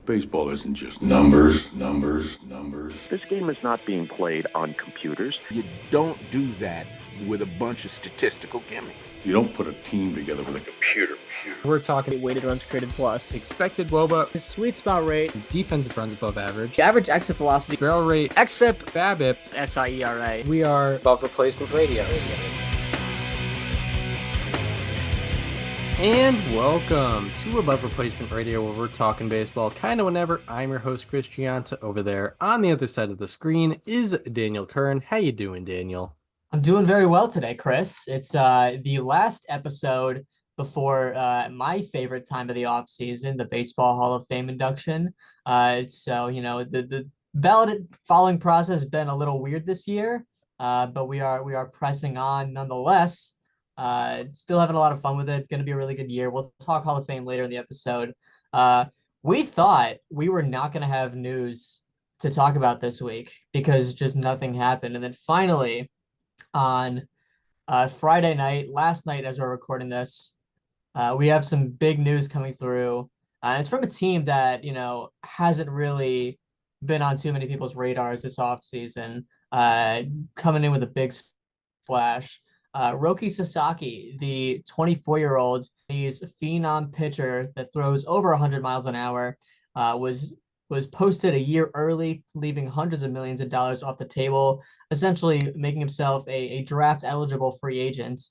Baseball isn't just numbers, numbers, numbers. This game is not being played on computers. You don't do that with a bunch of statistical gimmicks. You don't put a team together with a computer. We're talking weighted runs created plus, expected WOBA, his sweet spot rate, defensive runs above average, average exit velocity, barrel rate, xFIP, BABIP, SIERA. We are above replacement radio. And welcome to Above Replacement Radio, where we're talking baseball kind of whenever. I'm your host, Chris Gianta. Over there on the other side of the screen is Daniel Kern. How you doing, Daniel? I'm doing very well today, Chris. It's the last episode before my favorite time of the off season, the Baseball Hall of Fame induction. So, you know, the ballot following process has been a little weird this year, but we are pressing on nonetheless. Still having a lot of fun with it. Going to be a really good year. We'll talk Hall of Fame later in the episode. We thought we were not going to have news to talk about this week because just nothing happened. And then finally on Friday night, last night as we're recording this, we have some big news coming through. It's from a team that, you know, hasn't really been on too many people's radars this offseason, coming in with a big splash. Roki Sasaki, the 24-year-old, he's a phenom pitcher that throws over 100 miles an hour, was posted a year early, leaving hundreds of millions of dollars off the table, essentially making himself a draft-eligible free agent.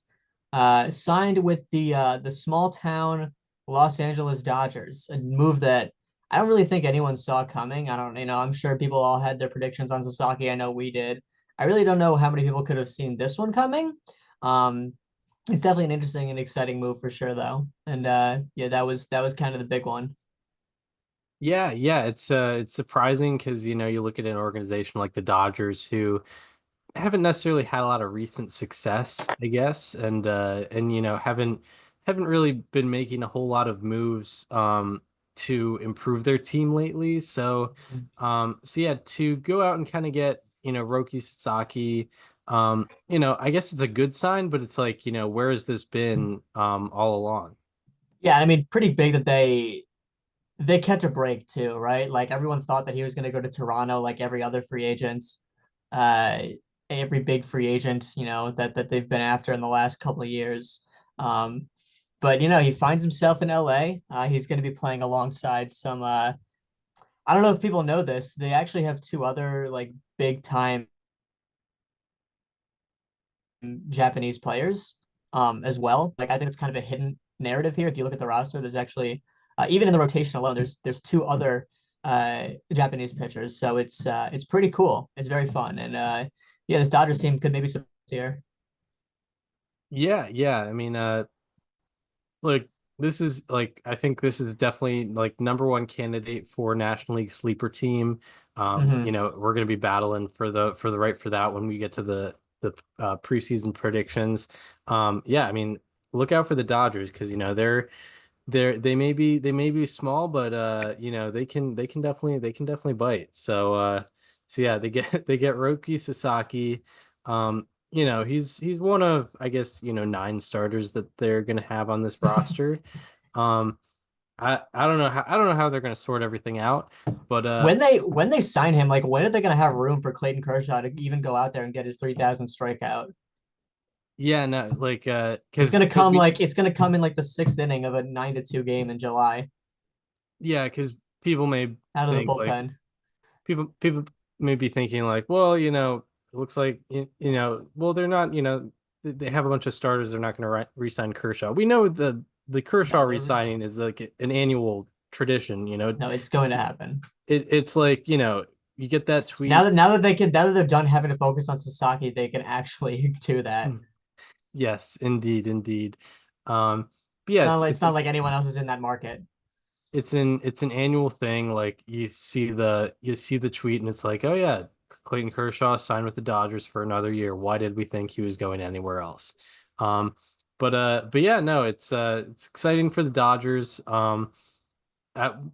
Signed with the small-town Los Angeles Dodgers, a move that I don't really think anyone saw coming. I'm sure people all had their predictions on Sasaki. I know we did. I really don't know how many people could have seen this one coming. It's definitely an interesting and exciting move for sure, though. And yeah, that was kind of the big one. Yeah, it's surprising because, you know, you look at an organization like the Dodgers who haven't necessarily had a lot of recent success, I guess, and you know, haven't really been making a whole lot of moves to improve their team lately. So yeah, to go out and kind of get, you know, Roki Sasaki, you know, I guess it's a good sign, but it's like, you know, where has this been all along? Yeah, I mean, pretty big that they catch a break too, right? Like everyone thought that he was going to go to Toronto like every other free agent, every big free agent, you know, that they've been after in the last couple of years. But, you know, he finds himself in LA. He's going to be playing alongside some, I don't know if people know this. They actually have two other like big time Japanese players as well. Like I think it's kind of a hidden narrative here. If you look at the roster, there's actually even in the rotation alone, there's two other Japanese pitchers. So it's pretty cool. It's very fun. And yeah, this Dodgers team could maybe surprise here. Yeah. I mean, like this is like, I think this is definitely like number one candidate for National League sleeper team. You know, we're going to be battling for the right for that when we get to the preseason predictions. Yeah, I mean, look out for the Dodgers because, you know, they may be small, but you know, they can definitely bite. So yeah, they get Roki Sasaki. You know, he's one of, I guess, you know, 9 starters that they're gonna have on this roster. I don't know how they're gonna sort everything out, but when they sign him, like when are they gonna have room for Clayton Kershaw to even go out there and get his 3,000th strikeout? Yeah, no, like it's gonna come in like the 6th inning of a 9-2 game in July. Yeah, because people may out of the think, bullpen. Like, people may be thinking like, well, you know, it looks like you know, well, they're not, you know, they have a bunch of starters. They're not going to re-sign Kershaw. We know the Kershaw re-signing is like an annual tradition. You know, no, it's going to happen. It's like, you know, you get that tweet now that they're done having to focus on Sasaki, they can actually do that. Yes, indeed. But yeah, it's not like anyone else is in that market. It's an annual thing. Like you see the tweet and it's like, oh yeah, Clayton Kershaw signed with the Dodgers for another year. Why did we think he was going anywhere else? But yeah, no, it's exciting for the Dodgers. What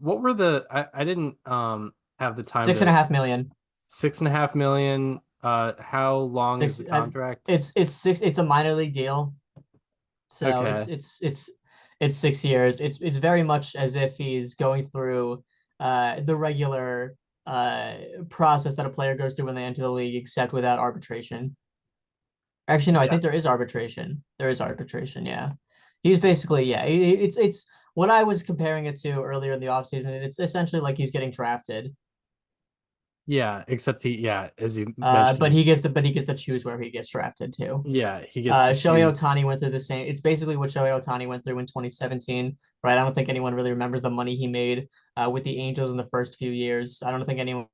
were I didn't have the time. $6.5 million. $6.5 million. How long is the contract? It's a minor league deal. So okay. It's 6 years. It's very much as if he's going through the regular process that a player goes through when they enter the league, except without arbitration. Actually, no, I think there is arbitration. There is arbitration, yeah. He's basically, yeah, it's what I was comparing it to earlier in the offseason. It's essentially like he's getting drafted. Yeah, except yeah, as you mentioned, But he gets to choose where he gets drafted to. yeah, he gets to Shohei choose. Ohtani went through the same. It's basically what Shohei Ohtani went through in 2017, right? I don't think anyone really remembers the money he made with the Angels in the first few years. I don't think anyone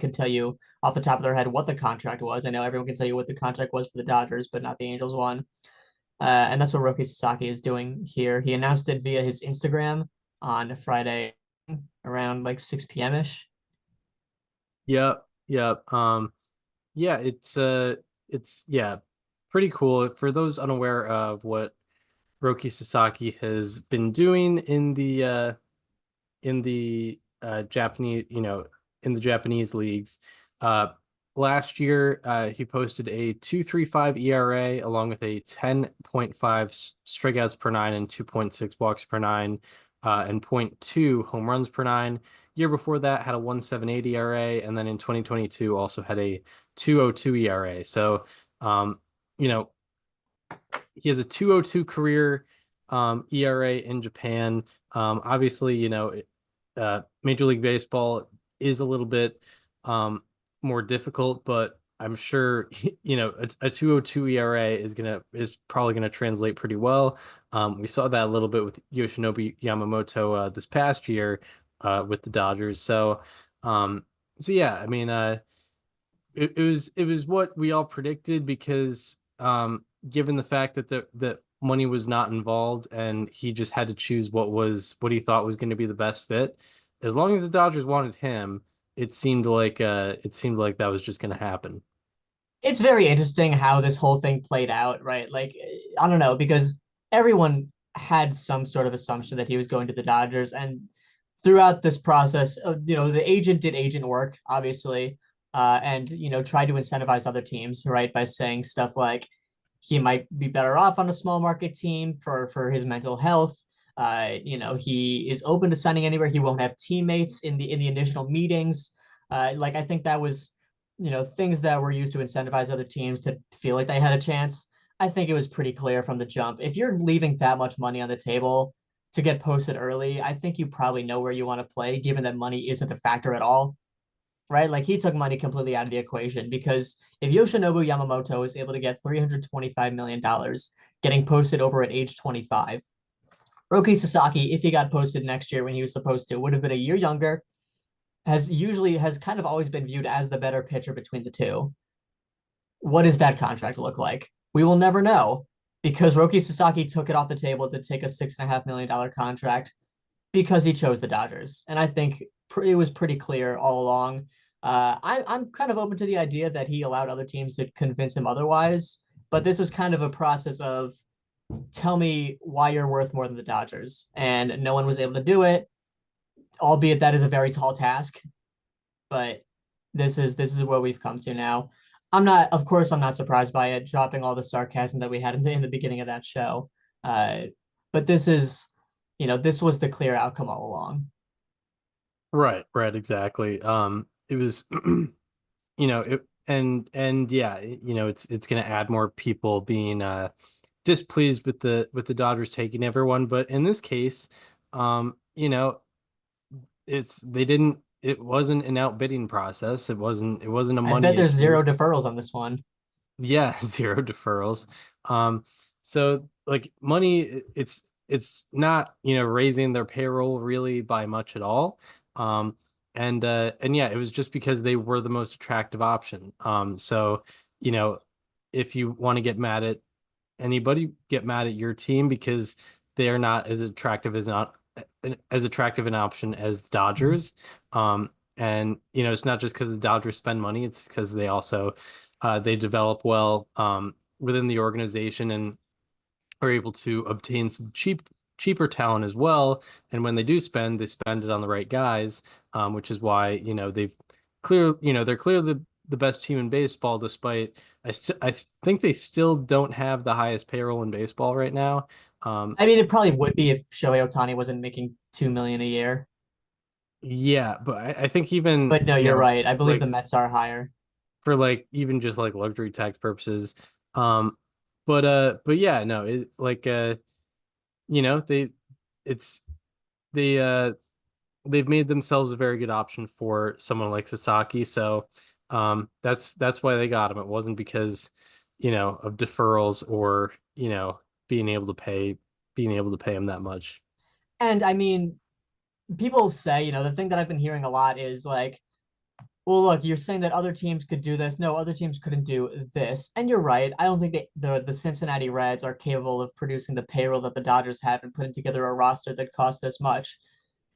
can tell you off the top of their head what the contract was. I know everyone can tell you what the contract was for the Dodgers, but not the Angels one. And that's what Roki Sasaki is doing here. He announced it via his Instagram on Friday around like 6 p.m. ish. Yep, yep. Yeah, it's yeah, pretty cool. For those unaware of what Roki Sasaki has been doing in the Japanese, in the Japanese leagues. Uh, Last year, he posted a 2.35 ERA along with a 10.5 strikeouts per nine and 2.6 walks per nine, and zero point 0.2 home runs per nine. Year before that had a 1.78 ERA, and then in 2022 also had a 2.02 ERA. So, you know, he has a 2.02 career ERA in Japan. Obviously, Major League Baseball is a little bit more difficult, but I'm sure a 2.02 ERA is probably gonna translate pretty well. We saw that a little bit with Yoshinobu Yamamoto this past year with the Dodgers. So yeah, I mean, it was what we all predicted because given the fact that the money was not involved and he just had to choose what he thought was going to be the best fit, as long as the Dodgers wanted him, it seemed like that was just going to happen. It's very interesting how this whole thing played out, right? Like, I don't know, because everyone had some sort of assumption that he was going to the Dodgers. And throughout this process, the agent did agent work, obviously, and, tried to incentivize other teams, right, by saying stuff like he might be better off on a small market team for his mental health. He is open to signing anywhere. He won't have teammates in the initial meetings. Like I think that was things that were used to incentivize other teams to feel like they had a chance. I think it was pretty clear from the jump. If you're leaving that much money on the table to get posted early, I think you probably know where you want to play, given that money isn't a factor at all, right? Like he took money completely out of the equation because if Yoshinobu Yamamoto is able to get $325 million getting posted over at age 25, Roki Sasaki, if he got posted next year when he was supposed to, would have been a year younger, has kind of always been viewed as the better pitcher between the two. What does that contract look like? We will never know because Roki Sasaki took it off the table to take a $6.5 million contract because he chose the Dodgers. And I think it was pretty clear all along. I'm kind of open to the idea that he allowed other teams to convince him otherwise, but this was kind of a process of tell me why you're worth more than the Dodgers. And no one was able to do it, albeit that is a very tall task. But this is where we've come to now. Of course, I'm not surprised by it, dropping all the sarcasm that we had in the beginning of that show. Uh, but this was the clear outcome all along. Right, right, exactly. It was, and yeah, it's going to add more people being displeased with the Dodgers taking everyone, but in this case, um, you know, it wasn't an outbidding process. It wasn't a I money bet there's issue. zero deferrals on this one. Yeah, zero deferrals. So like money, it's not, raising their payroll really by much at all. Um, and yeah, it was just because they were the most attractive option. So, you know, if you want to get mad at anybody, get mad at your team because they are not as attractive an option as the Dodgers. And it's not just because the Dodgers spend money; it's because they also they develop well within the organization and are able to obtain some cheaper talent as well. And when they do spend, they spend it on the right guys, which is why they're clearly the best team in baseball. Despite I think they still don't have the highest payroll in baseball right now. I mean, it probably would be if Shohei Ohtani wasn't making $2 million a year. Yeah, but I think even, But no, you you're know, right. I believe the like Mets are higher. for like even just like luxury tax purposes. Um, but yeah, no, it like you know, it's they they've made themselves a very good option for someone like Sasaki. So that's why they got him. It wasn't because, of deferrals or, being able to pay being able to pay him that much. And I mean, people say, the thing that I've been hearing a lot is like, well, look, you're saying that other teams could do this. No, other teams couldn't do this. And you're right. I don't think the Cincinnati Reds are capable of producing the payroll that the Dodgers have and putting together a roster that costs this much.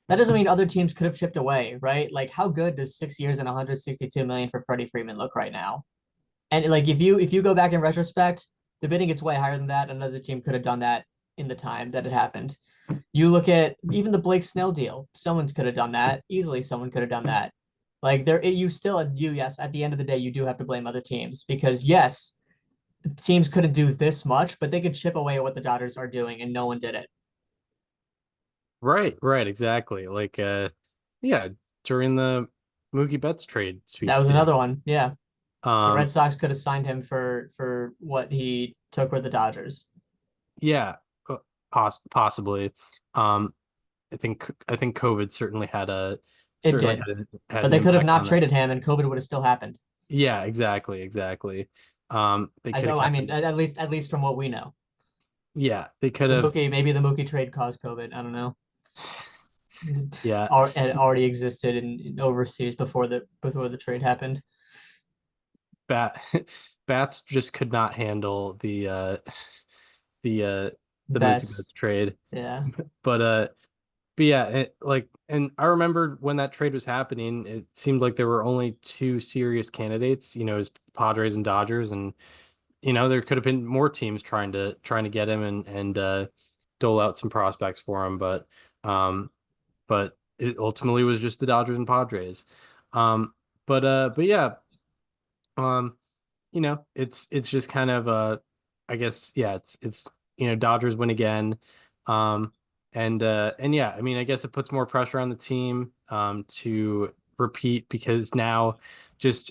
That doesn't mean other teams could have chipped away, right? Like, how good does 6 years and 162 million for Freddie Freeman look right now? And like, if you go back in retrospect, the bidding gets way higher than that. Another team could have done that in the time that it happened. You look at even the Blake Snell deal. Someone could have done that easily. Someone could have done that. Like you still yes. At the end of the day, you do have to blame other teams because yes, teams couldn't do this much, but they could chip away at what the Dodgers are doing, and no one did it. Right, right, exactly. Like yeah, during the Mookie Betts trade That was another sweepstakes. one. Yeah, the Red Um Sox could have signed him for what he took with the Dodgers. yeah, possibly. Um I think COVID It certainly did, had but an they could have impact not on it. traded him, and COVID would have still happened. Yeah, exactly, exactly. They I could have know. I kept mean, him. at least from what we know, Yeah, they could have. Maybe the Mookie trade caused COVID. I don't know. Yeah, Had already existed in overseas before the trade happened. bat bats just could not handle the uh the Mookie Bets. Betts trade. Yeah. But but yeah, and I remember when that trade was happening, it seemed like there were only two serious candidates, it was Padres and Dodgers, and there could have been more teams trying to get him and dole out some prospects for him, um but it ultimately was just the Dodgers and Padres. Um but yeah, um it's just kind of I guess yeah, it's Dodgers win again. Um and yeah, I mean, I guess it puts more pressure on the team to repeat, because now just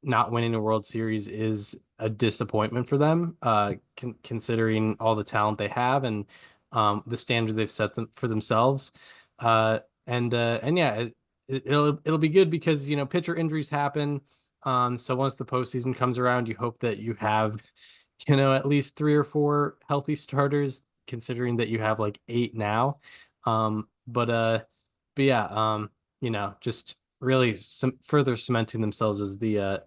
not winning a World Series is a disappointment for them, considering all the talent they have and the standard they've set for themselves. And yeah, it'll be good because pitcher injuries happen. So once the postseason comes around, you hope that you have, at least three or four healthy starters, considering that you have like eight now. Um, but uh, but yeah, just really further cementing themselves as the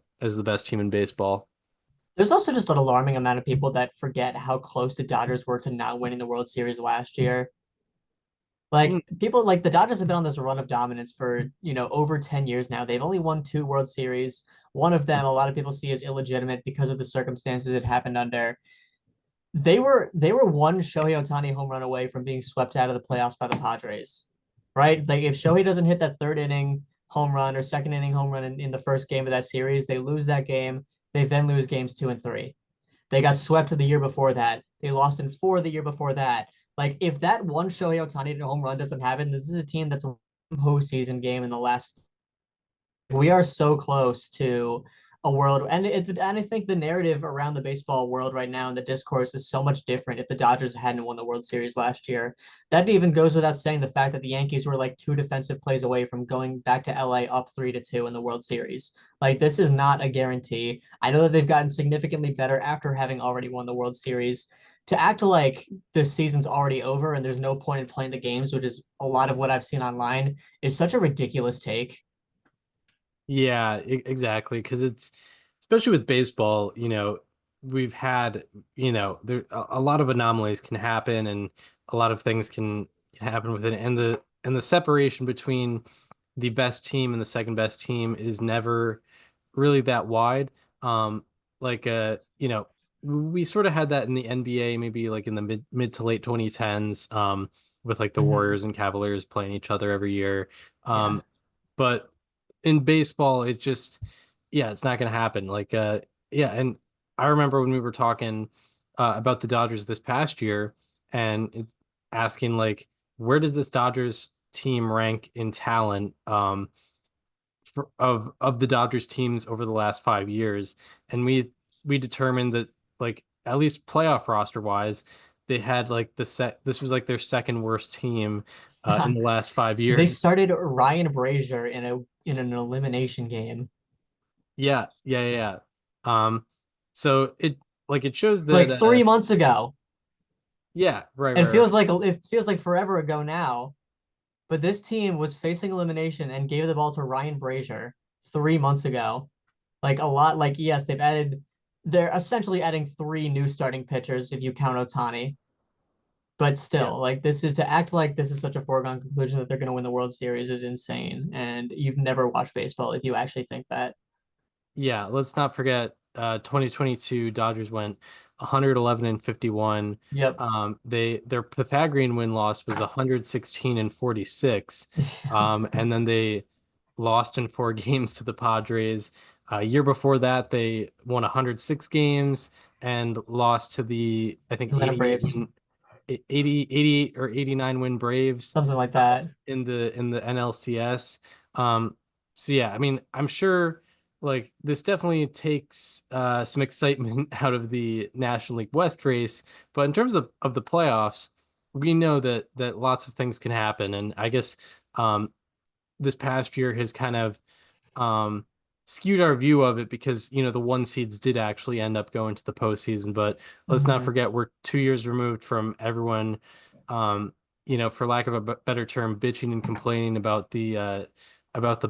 best team in baseball. There's also just an alarming amount of people that forget how close the Dodgers were to not winning the World Series last year. Mm. Like people like the Dodgers have been on this run of dominance for, over 10 years now. They've only won two World Series. One of them a lot of people see as illegitimate because of the circumstances it happened under. They were one Shohei Ohtani home run away from being swept out of the playoffs by the Padres. Right? Like if Shohei doesn't hit that third inning home run or second inning home run in the first game of that series, they lose that game. They then lose games 2 and 3. They got swept the year before that. They lost in four the year before that. Like if that one Shohei Ohtani home run doesn't happen, this is a team that's a postseason game in the last. We are so close to a world, and I think the narrative around the baseball world right now and the discourse is so much different. If the Dodgers hadn't won the World Series last year, that even goes without saying. The fact that the Yankees were like two defensive plays away from going back to LA up 3-2 in the World Series, like this is not a guarantee. I know that they've gotten significantly better after having already won the World Series. To act like this season's already over and there's no point in playing the games, which is a lot of what I've seen online, is such a ridiculous take. Yeah, exactly. Because it's, especially with baseball, we've had, there a lot of anomalies can happen, and a lot of things can happen with it. And the separation between the best team and the second best team is never really that wide. Like we sort of had that in the NBA, maybe like in the mid to late 2010s, with like the Mhm. Warriors and Cavaliers playing each other every year. Yeah. But in baseball, it just, yeah, it's not going to happen. Like, yeah. And I remember when we were talking about the Dodgers this past year, and asking like, where does this Dodgers team rank in talent of the Dodgers teams over the last 5 years, and we determined that like at least playoff roster wise, they had like this was like their second worst team in the last five They years. started Ryan Brazier in an elimination game Yeah. So it shows like that 3 months ago. yeah, right, It right, right. feels like forever ago now. But this team was facing elimination and gave the ball to Ryan Brazier 3 months ago. Like a lot, like yes, they're essentially adding three new starting pitchers if you count Otani. But Yeah. still, like this is to act like this is such a foregone conclusion that they're going to win the World Series is insane. And you've never watched baseball if you actually think that. Yeah, let's not forget 2022 Dodgers went 111 and 51. Yep. Their Pythagorean win-loss was 116 and 46. And then they lost in four games to the Padres. Year before that, they won 106 games and lost to the I think Atlanta Braves, 88 or 89 win Braves something like that. in the NLCS. So yeah, I mean, I'm sure like this definitely takes some excitement out of the National League West race, but in terms of the playoffs, we know that lots of things can happen, and I guess this past year has kind of um skewed our view of it because the one seeds did actually end up going to the postseason. But let's not Mhm. forget we're 2 years removed from everyone, um, for lack of a better term, bitching and complaining about the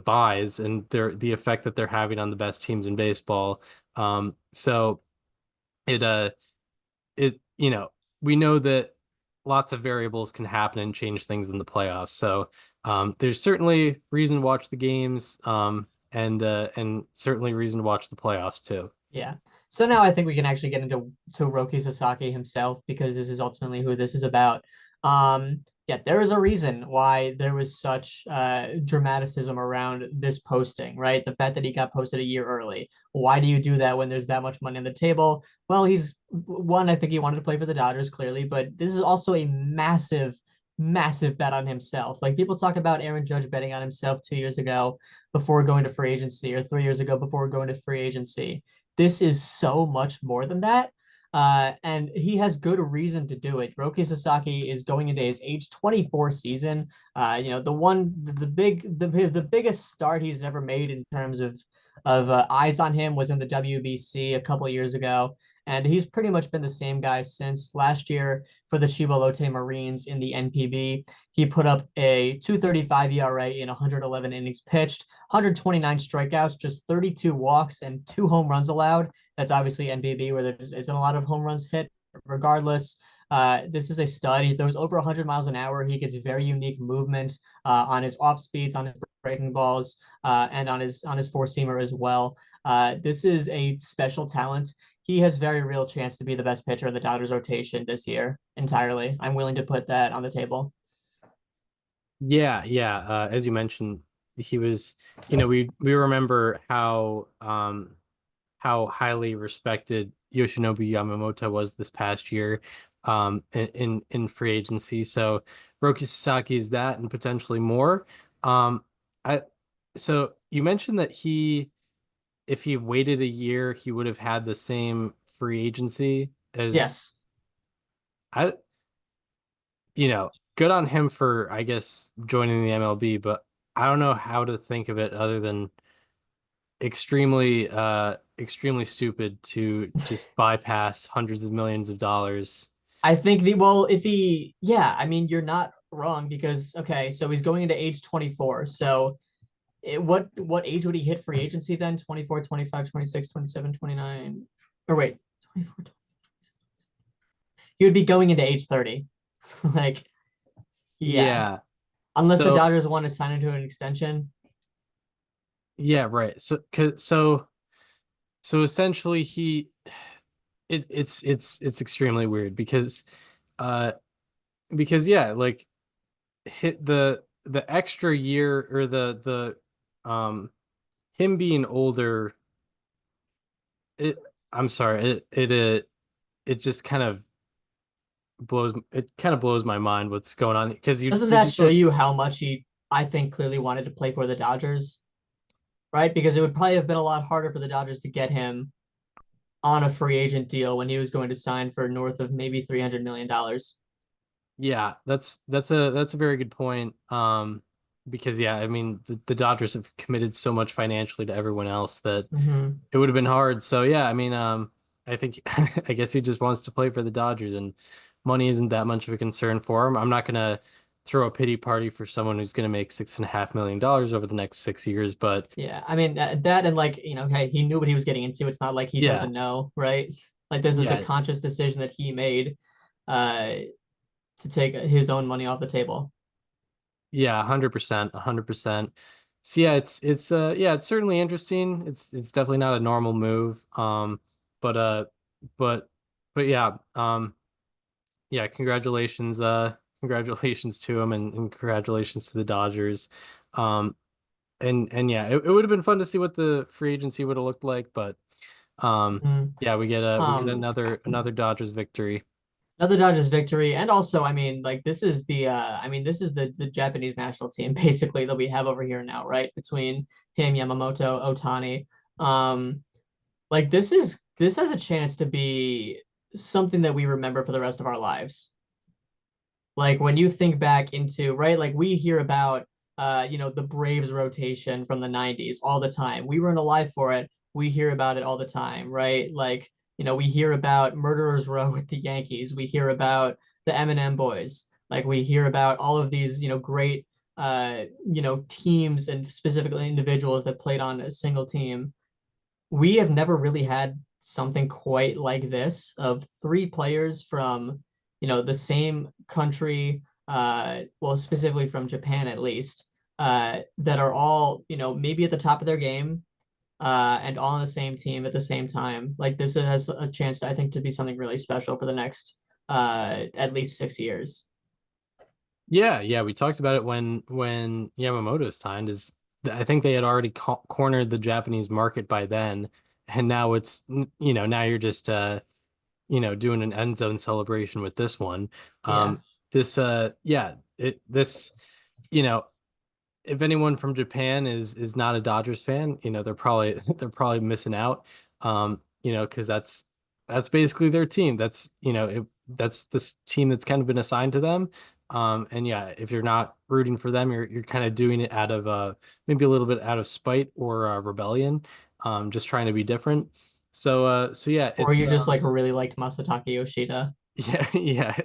buys and the effect that they're having on the best teams in baseball. So it it we know that lots of variables can happen and change things in the playoffs. So there's certainly reason to watch the games, and certainly reason to watch the playoffs too. Yeah. So now I think we can actually get into Roki Sasaki himself because this is ultimately who this is about. Yeah, there is a reason why there was such dramaticism around this posting, right? The fact that he got posted a year early. Why do you do that when there's that much money on the table? Well, he's one, I think he wanted to play for the Dodgers clearly, but this is also a massive, massive bet on himself. Like people talk about Aaron Judge betting on himself 2 years ago before going to free agency or 3 years ago before going to free agency. This is so much more than that. And he has good reason to do it. Roki Sasaki is going into his age 24 season. The biggest start he's ever made in terms of eyes on him was in the WBC a couple of years ago. And he's pretty much been the same guy since last year for the Chibolote Marines in the NPB. He put up a 2.35 ERA in 111 innings pitched, 129 strikeouts, just 32 walks, and 2 home runs allowed. That's obviously NPB where there isn't a lot of home runs hit. Regardless, this is a stud. He throws over 100 miles an hour. He gets very unique movement on his off speeds, on his breaking balls, and on his four seamer as well. This is a special talent. He has very real chance to be the best pitcher of the Dodgers rotation this year entirely. I'm willing to put that on the table. Yeah. As you mentioned, he was. We remember how highly respected Yoshinobu Yamamoto was this past year in free agency. So Roki Sasaki is that and potentially more. I so you mentioned that if he waited a year, he would have had the same free agency as Yes. I good on him for I guess joining the MLB, but I don't know how to think of it other than extremely stupid to just bypass hundreds of millions of dollars. I think if he, yeah, I mean, you're not wrong because, okay, so he's going into age 24. So what age would he hit free agency then? 24, 25, 26, 27, 29. Or wait, 24. He would be going into age 30. Like, yeah, Yeah. unless the So Dodgers want to sign him to an extension. yeah, right. So essentially it's extremely weird uh because yeah, like hit the extra year or the him being older, it I'm sorry, it just kind of blows my mind what's going on because Doesn't you that just show don't. you how much he, I think, clearly wanted to play for the Dodgers, right? Because it would probably have been a lot harder for the Dodgers to get him on a free agent deal when he was going to sign for north of maybe $300 million. Yeah, that's a very good point. Because yeah, I mean the Dodgers have committed so much financially to everyone else that Hmm. it would have been hard. So yeah, I mean, I think I guess he just wants to play for the Dodgers, and money isn't that much of a concern for him. I'm not gonna throw a pity party for someone who's gonna make $6.5 million over the next 6 years, but Yeah, I mean that and like hey, he knew what he was getting into. It's not like he yeah, doesn't know, right? Like this is a yeah, conscious decision that he made uh to take his own money off the table. yeah, 100%, 100%. So yeah, yeah, it's certainly interesting. It's definitely not a normal move. But but but yeah, yeah, congratulations, congratulations to him, and congratulations to the Dodgers. Um, and yeah, it would have been fun to see what the free agency would have looked like, but Mhm. yeah, we get Um, another Dodgers victory. Another Dodgers victory, and also, I mean, like this is this is the Japanese national team basically that we have over here now, right? Between him, Yamamoto, Otani, um, like this has a chance to be something that we remember for the rest of our lives. Like when you think back into, right, like we hear about the Braves rotation from the 90s all the time. We weren't alive for it. We hear about it all the time, right? Like, we hear about Murderers Row with the Yankees. We hear about the Eminem Boys. Like we hear about all of these, great teams and specifically individuals that played on a single team. We have never really had something quite like this of three players from, the same country, well, specifically from Japan at least, that are all, maybe at the top of their game, and all on the same team at the same time. Like this has a chance, I think, to be something really special for the next at least 6 years. Yeah, yeah, we talked about it when Yamamoto signed. I think they had already cornered the Japanese market by then, and now now you're just doing an end zone celebration with this one. Yeah. This yeah, it this you know if anyone from Japan is not a Dodgers fan, they're probably they're probably missing out. Because that's basically their team. That's this team that's kind of been assigned to them. And yeah, if you're not rooting for them, you're kind of doing it out of maybe a little bit out of spite or rebellion, just trying to be different. So yeah, Or it's you just like really liked Masataka Yoshida. yeah, yeah.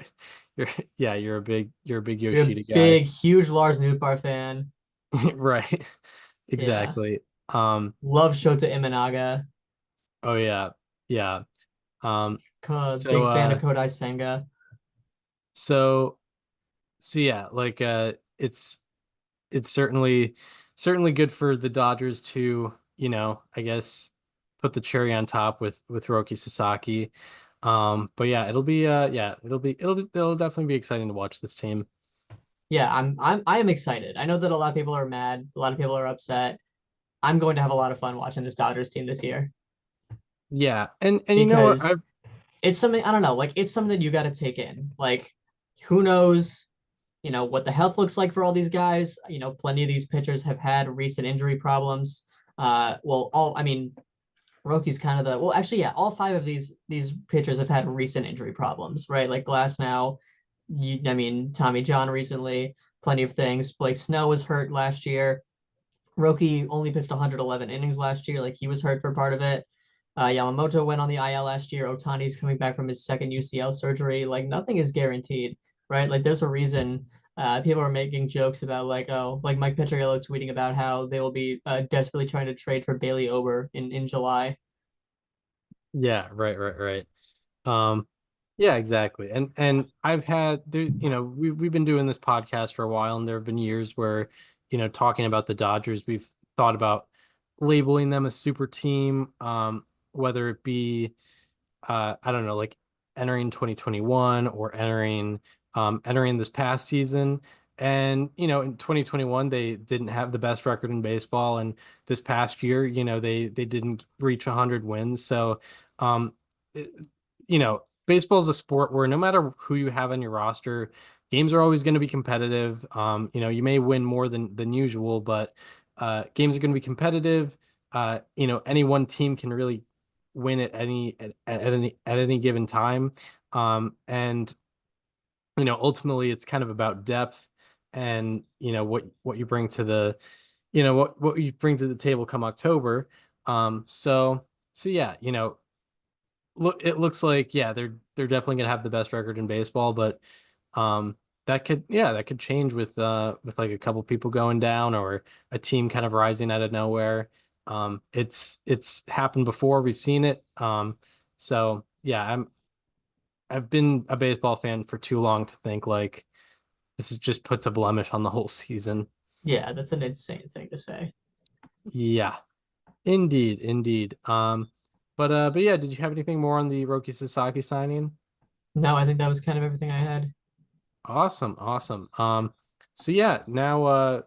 You're yeah, you're a big You're a Yoshida guy. big, huge Lars Nootbaar fan. Right. Yeah. Exactly. Um, Love Shota Imanaga. oh yeah. Yeah. Um, so Big fan of uh Kodai Senga. so so yeah, like it's certainly good for the Dodgers to, I guess put the cherry on top with Roki Sasaki. But yeah, it'll definitely be exciting to watch this team. Yeah, I am excited. I know that a lot of people are mad, a lot of people are upset. I'm going to have a lot of fun watching this Dodgers team this year Yeah. And you know what? because it's something I don't know, like it's something that you got to take in. Like, who knows, what the health looks like for all these guys. Plenty of these pitchers have had recent injury problems. Well, all I mean, Roki's kind of the well, actually, yeah, all five of these pitchers have had recent injury problems, right? Like Glass now, I mean, Tommy John recently, plenty of things. Blake Snow was hurt last year. Roki only pitched 111 innings last year. Like he was hurt for part of it. Yamamoto went on the IL last year. Otani's coming back from his second UCL surgery. Like nothing is guaranteed, right? Like there's a reason people are making jokes about like, oh, like Mike Petriello tweeting about how they will be desperately trying to trade for Bailey Ober in July. Yeah, right, right, right. Um, yeah, exactly. And I've had there, we've been doing this podcast for a while, and there have been years where, talking about the Dodgers, we've thought about labeling them a super team, whether it be I don't know, like entering 2021 or entering this past season. And, in 2021, they didn't have the best record in baseball. And this past year, they didn't reach 100 wins. So, um, it- baseball is a sport where no matter who you have on your roster, games are always going to be competitive. You may win more than usual, but games are going to be competitive. Any one team can really win at any given time. And ultimately it's kind of about depth and what you bring to the what you bring to the table come October. So yeah, it looks like, yeah, they're definitely gonna have the best record in baseball, but um that could change with like a couple people going down or a team kind of rising out of nowhere. It's happened before, we've seen it. So yeah, I've been a baseball fan for too long to think like this is just puts a blemish on the whole season. Yeah, that's an insane thing to say. Yeah, indeed, indeed. But yeah, did you have anything more on the Roki Sasaki signing? No, I think that was kind of everything I had. Awesome, awesome. So yeah, now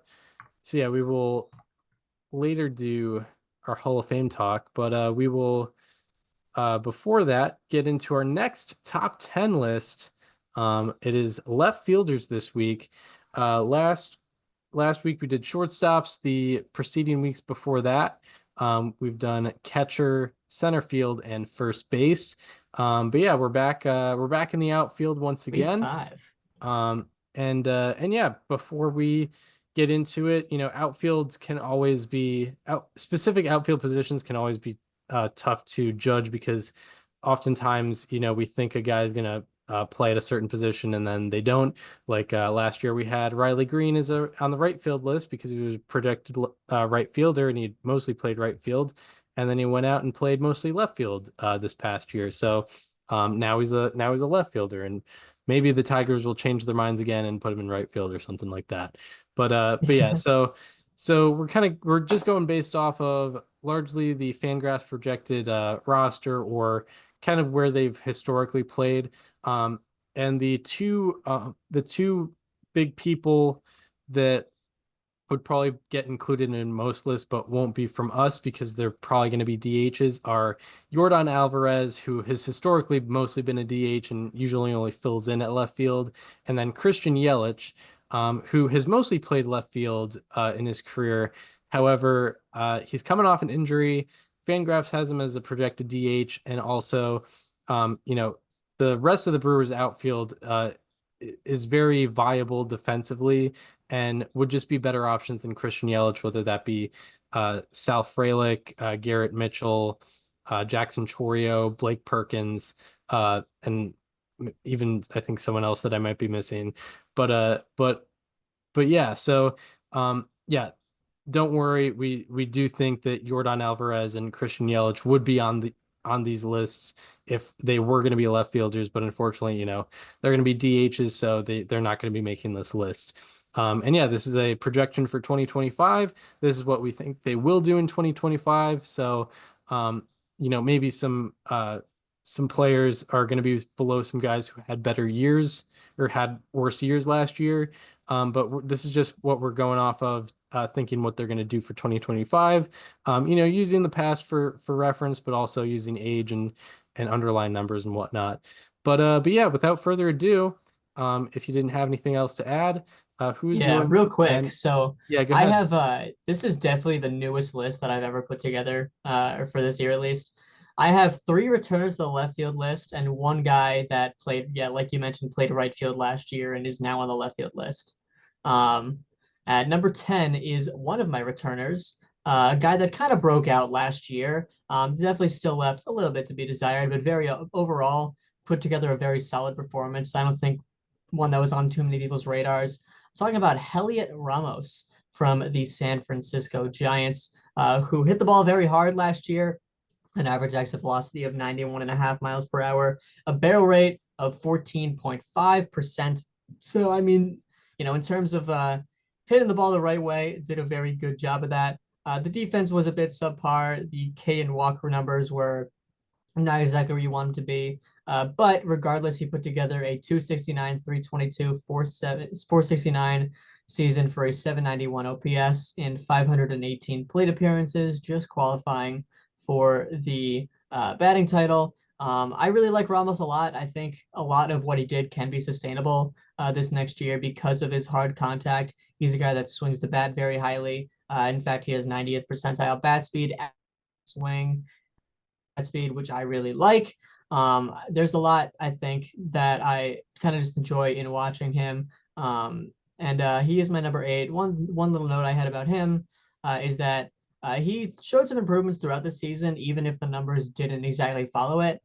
we will later do our Hall of Fame talk, but we will before that get into our next top 10 list. It is left fielders this week. Last week we did shortstops. The preceding weeks before that, we've done catcher, center field, and first base. But yeah, we're back. We're back in the outfield once Week again. 5. And yeah, before we get into it, outfields can always be specific outfield positions can always be tough to judge because oftentimes, we think a guy's gonna play at a certain position and then they don't. Like last year, we had Riley Green on the right field list because he was a projected right fielder and he mostly played right field, and then he went out and played mostly left field this past year. So now he's a left fielder, and maybe the Tigers will change their minds again and put him in right field or something like that. But yeah, so we're just going based off of largely the Fangraphs projected roster or kind of where they've historically played. And the two big people that would probably get included in most lists, but won't be from us because they're probably going to be DHs, are Jordan Alvarez, who has historically mostly been a DH and usually only fills in at left field, and then Christian Yelich, who has mostly played left field in his career. However, he's coming off an injury. Fangraphs has him as a projected DH, and also, the rest of the Brewers outfield is very viable defensively and would just be better options than Christian Yelich, whether that be Sal Frelick, Garrett Mitchell, Jackson Chorio, Blake Perkins, and even I think someone else that I might be missing. But yeah, so yeah, don't worry. We do think that Jordan Alvarez and Christian Yelich would be on these lists if they were going to be left fielders, but unfortunately, they're going to be DHs, so they're not going to be making this list. And yeah, this is a projection for 2025. This is what we think they will do in 2025. So, maybe some players are going to be below some guys who had better years or had worse years last year. But this is just what we're going off of, thinking what they're going to do for 2025. Using the past for reference, but also using age and underlying numbers and whatnot. But yeah, without further ado, if you didn't have anything else to add, who's Yeah, your real quick. and So yeah, go I ahead. have this is definitely the newest list that I've ever put together, or for this year at least. I have 3 returners to the left field list and one guy that played, yeah, like you mentioned, played right field last year and is now on the left field list. Um, at number 10 is one of my returners, a guy that kind of broke out last year. Definitely still left a little bit to be desired, but very overall put together a very solid performance. I don't think one that was on too many people's radars. Talking about Heliot Ramos from the San Francisco Giants, who hit the ball very hard last year, an average exit velocity of 91.5 miles per hour, a barrel rate of 14.5%. So, I mean, in terms of hitting the ball the right way, did a very good job of that. The defense was a bit subpar. The K and Walker numbers were not exactly where you want him to be. But regardless, he put together a 269, 322, 469 season for a 791 OPS in 518 plate appearances, just qualifying for the batting title. I really like Ramos a lot. I think a lot of what he did can be sustainable this next year because of his hard contact. He's a guy that swings the bat very highly. In fact, he has 90th percentile bat speed, swing bat speed, which I really like. There's a lot I think that I kind of just enjoy in watching him. And he is my number 8. One little note I had about him is that he showed some improvements throughout the season, even if the numbers didn't exactly follow it.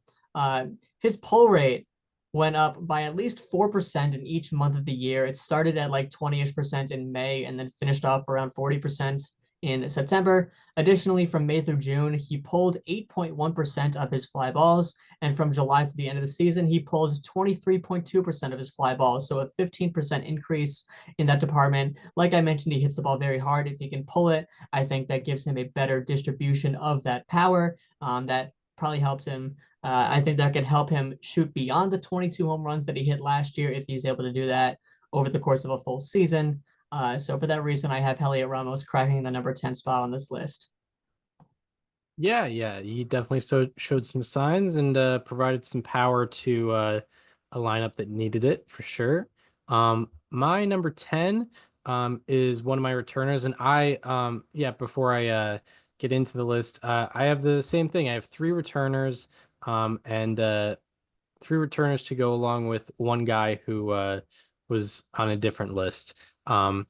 His pull rate went up by at least 4% in each month of the year. It started at like 20-ish% in May and then finished off around 40% in September. Additionally, from May through June, he pulled 8.1% of his fly balls. And from July to the end of the season, he pulled 23.2% of his fly balls. So a 15% increase in that department. Like I mentioned, he hits the ball very hard. If he can pull it, I think that gives him a better distribution of that power. That probably helps him. I think that could help him shoot beyond the 22 home runs that he hit last year if he's able to do that over the course of a full season. So for that reason, I have Heliot Ramos cracking the number 10 spot on this list. Yeah, he definitely showed some signs and provided some power to a lineup that needed it for sure. My number 10 is one of my returners, and before I get into the list, I have the same thing. I have 3 returners, and 3 returners to go along with one guy who was on a different list. And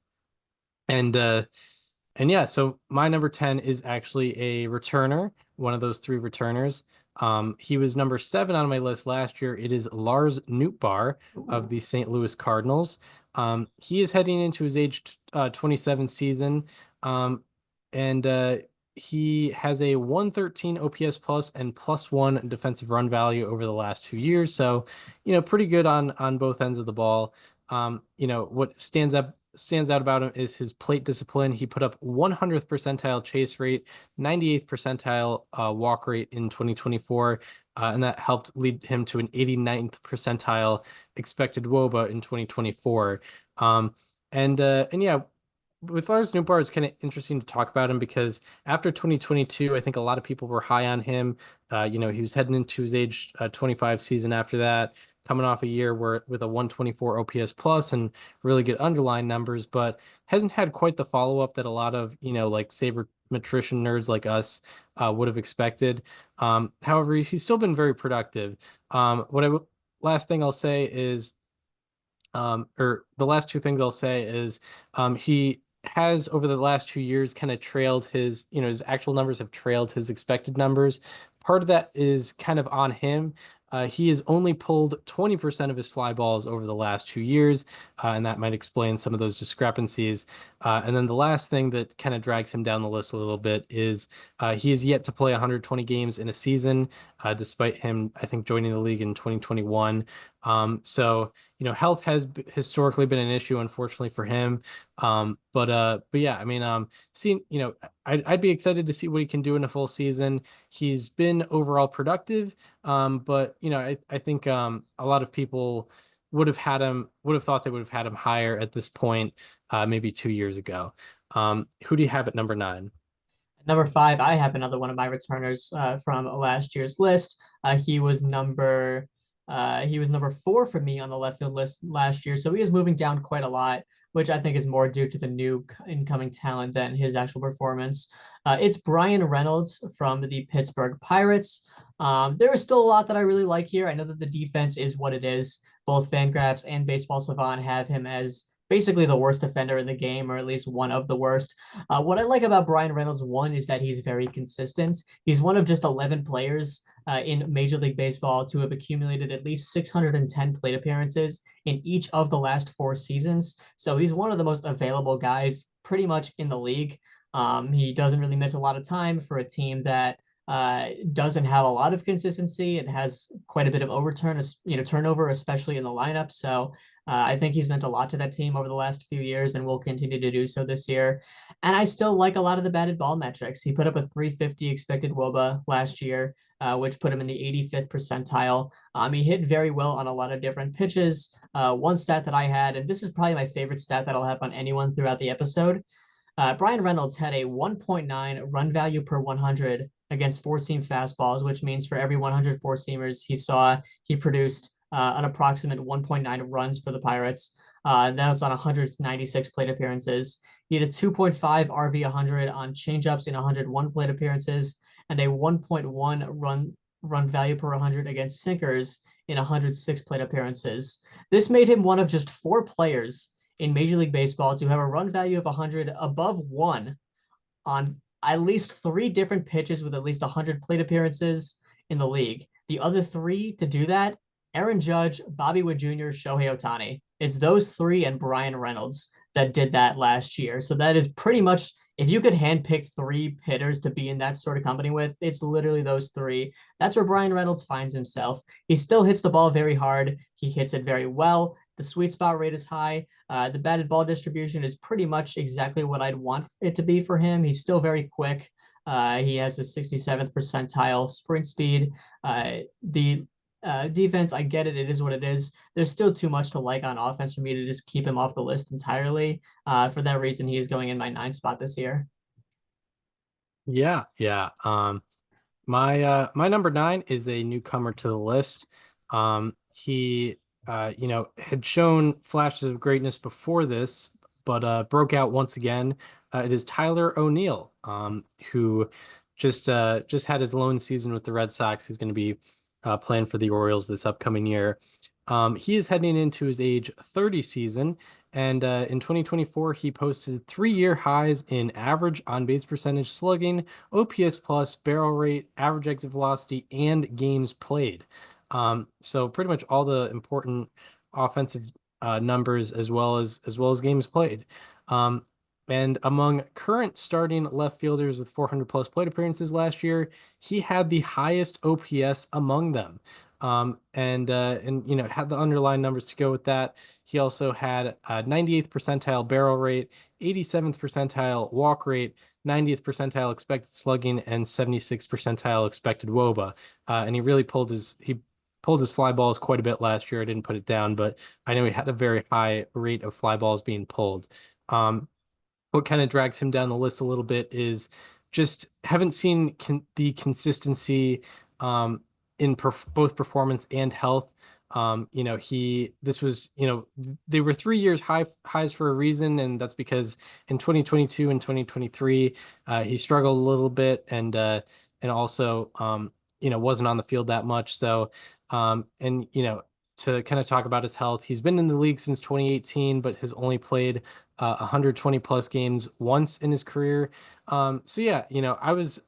yeah, so my number 10 is actually a returner, one of those 3 returners. He was number 7 on my list last year. It is Lars Nootbaar of the St. Louis Cardinals. He is heading into his age 27 season. And he has a 113 OPS plus and +1 defensive run value over the last 2 years. So, pretty good on both ends of the ball. What stands out about him is his plate discipline. He put up 100th percentile chase rate, 98th percentile walk rate in 2024, and that helped lead him to an 89th percentile expected WOBA in 2024. And yeah, with Lars Nootbaar, it's kind of interesting to talk about him because after 2022, I think a lot of people were high on him. He was heading into his age 25 season after that, coming off a year with a 124 OPS plus and really good underlying numbers, but hasn't had quite the follow-up that a lot of, like sabermetrician nerds like us would have expected. However, he's still been very productive. Last thing I'll say is, or the last 2 things I'll say is, he has over the last 2 years kind of trailed his actual numbers have trailed his expected numbers. Part of that is kind of on him. He has only pulled 20% of his fly balls over the last 2 years, and that might explain some of those discrepancies. And then the last thing that kind of drags him down the list a little bit is he is yet to play 120 games in a season, despite him, I think, joining the league in 2021. So, health has historically been an issue, unfortunately for him. But yeah, I mean, seeing, I'd be excited to see what he can do in a full season. He's been overall productive, but I think a lot of people would have thought they would have had him higher at this point, maybe 2 years ago. Who do you have at number 9? Number 5, I have another one of my returners from last year's list. He was number 4 for me on the left field list last year, so he is moving down quite a lot, which I think is more due to the new incoming talent than his actual performance. It's Brian Reynolds from the Pittsburgh Pirates. There is still a lot that I really like here. I know that the defense is what it is. Both Fangraphs and Baseball Savant have him as basically the worst defender in the game, or at least one of the worst. What I like about Brian Reynolds, one, is that he's very consistent. He's one of just 11 players in Major League Baseball to have accumulated at least 610 plate appearances in each of the last 4 seasons. So he's one of the most available guys pretty much in the league. He doesn't really miss a lot of time for a team that doesn't have a lot of consistency and has quite a bit of turnover, especially in the lineup. So I think he's meant a lot to that team over the last few years and will continue to do so this year. And I still like a lot of the batted ball metrics. He put up a 350 expected WOBA last year, which put him in the 85th percentile. He hit very well on a lot of different pitches. One stat that I had, and this is probably my favorite stat that I'll have on anyone throughout the episode, Brian Reynolds had a 1.9 run value per 100 against four-seam fastballs, which means for every 100 four-seamers he produced an approximate 1.9 runs for the Pirates. That was on 196 plate appearances. He had a 2.5 RV 100 on changeups in 101 plate appearances and a 1.1 run value per 100 against sinkers in 106 plate appearances. This made him one of just 4 players in Major League Baseball to have a run value of 100 above 1 on at least 3 different pitches with at least 100 plate appearances in the league. The other 3 to do that, Aaron Judge, Bobby Witt Jr., Shohei Ohtani. It's those 3 and Brian Reynolds that did that last year. So that is pretty much, if you could handpick 3 hitters to be in that sort of company with, it's literally those 3. That's where Brian Reynolds finds himself. He still hits the ball very hard. He hits it very well. The sweet spot rate is high. The batted ball distribution is pretty much exactly what I'd want it to be for him. He's still very quick. He has a 67th percentile sprint speed. The defense, I get it. It is what it is. There's still too much to like on offense for me to just keep him off the list entirely. For that reason, he is going in my 9th spot this year. Yeah. My number 9 is a newcomer to the list. He had shown flashes of greatness before this, but broke out once again. It is Tyler O'Neill, who just had his lone season with the Red Sox. He's going to be playing for the Orioles this upcoming year. He is heading into his age 30 season, and in 2024, he posted 3-year highs in average on-base percentage, slugging, OPS plus, barrel rate, average exit velocity, and games played. So pretty much all the important offensive numbers as well as games played. And among current starting left fielders with 400 plus plate appearances last year, he had the highest OPS among them. And had the underlying numbers to go with that. He also had a 98th percentile barrel rate, 87th percentile walk rate, 90th percentile expected slugging, and 76th percentile expected WOBA. And he really pulled his fly balls quite a bit last year. I didn't put it down, but I know he had a very high rate of fly balls being pulled. What kind of drags him down the list a little bit is just haven't seen the consistency in both performance and health. This was, they were 3 years highs for a reason, and that's because in 2022 and 2023, he struggled a little bit and also, wasn't on the field that much. So, to kind of talk about his health, he's been in the league since 2018, but has only played 120 plus games once in his career. So yeah, I was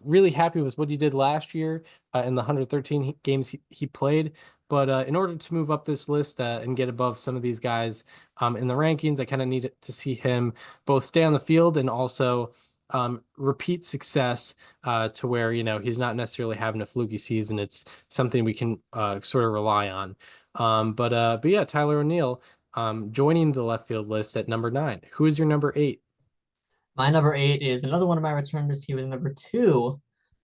really happy with what he did last year in the 113 games he played. But in order to move up this list and get above some of these guys in the rankings, I kind of need to see him both stay on the field and also repeat success to where, he's not necessarily having a fluky season. It's something we can sort of rely on. But yeah, Tyler O'Neill joining the left field list at number 9. Who is your number 8? My number 8 is another one of my returners. He was number 2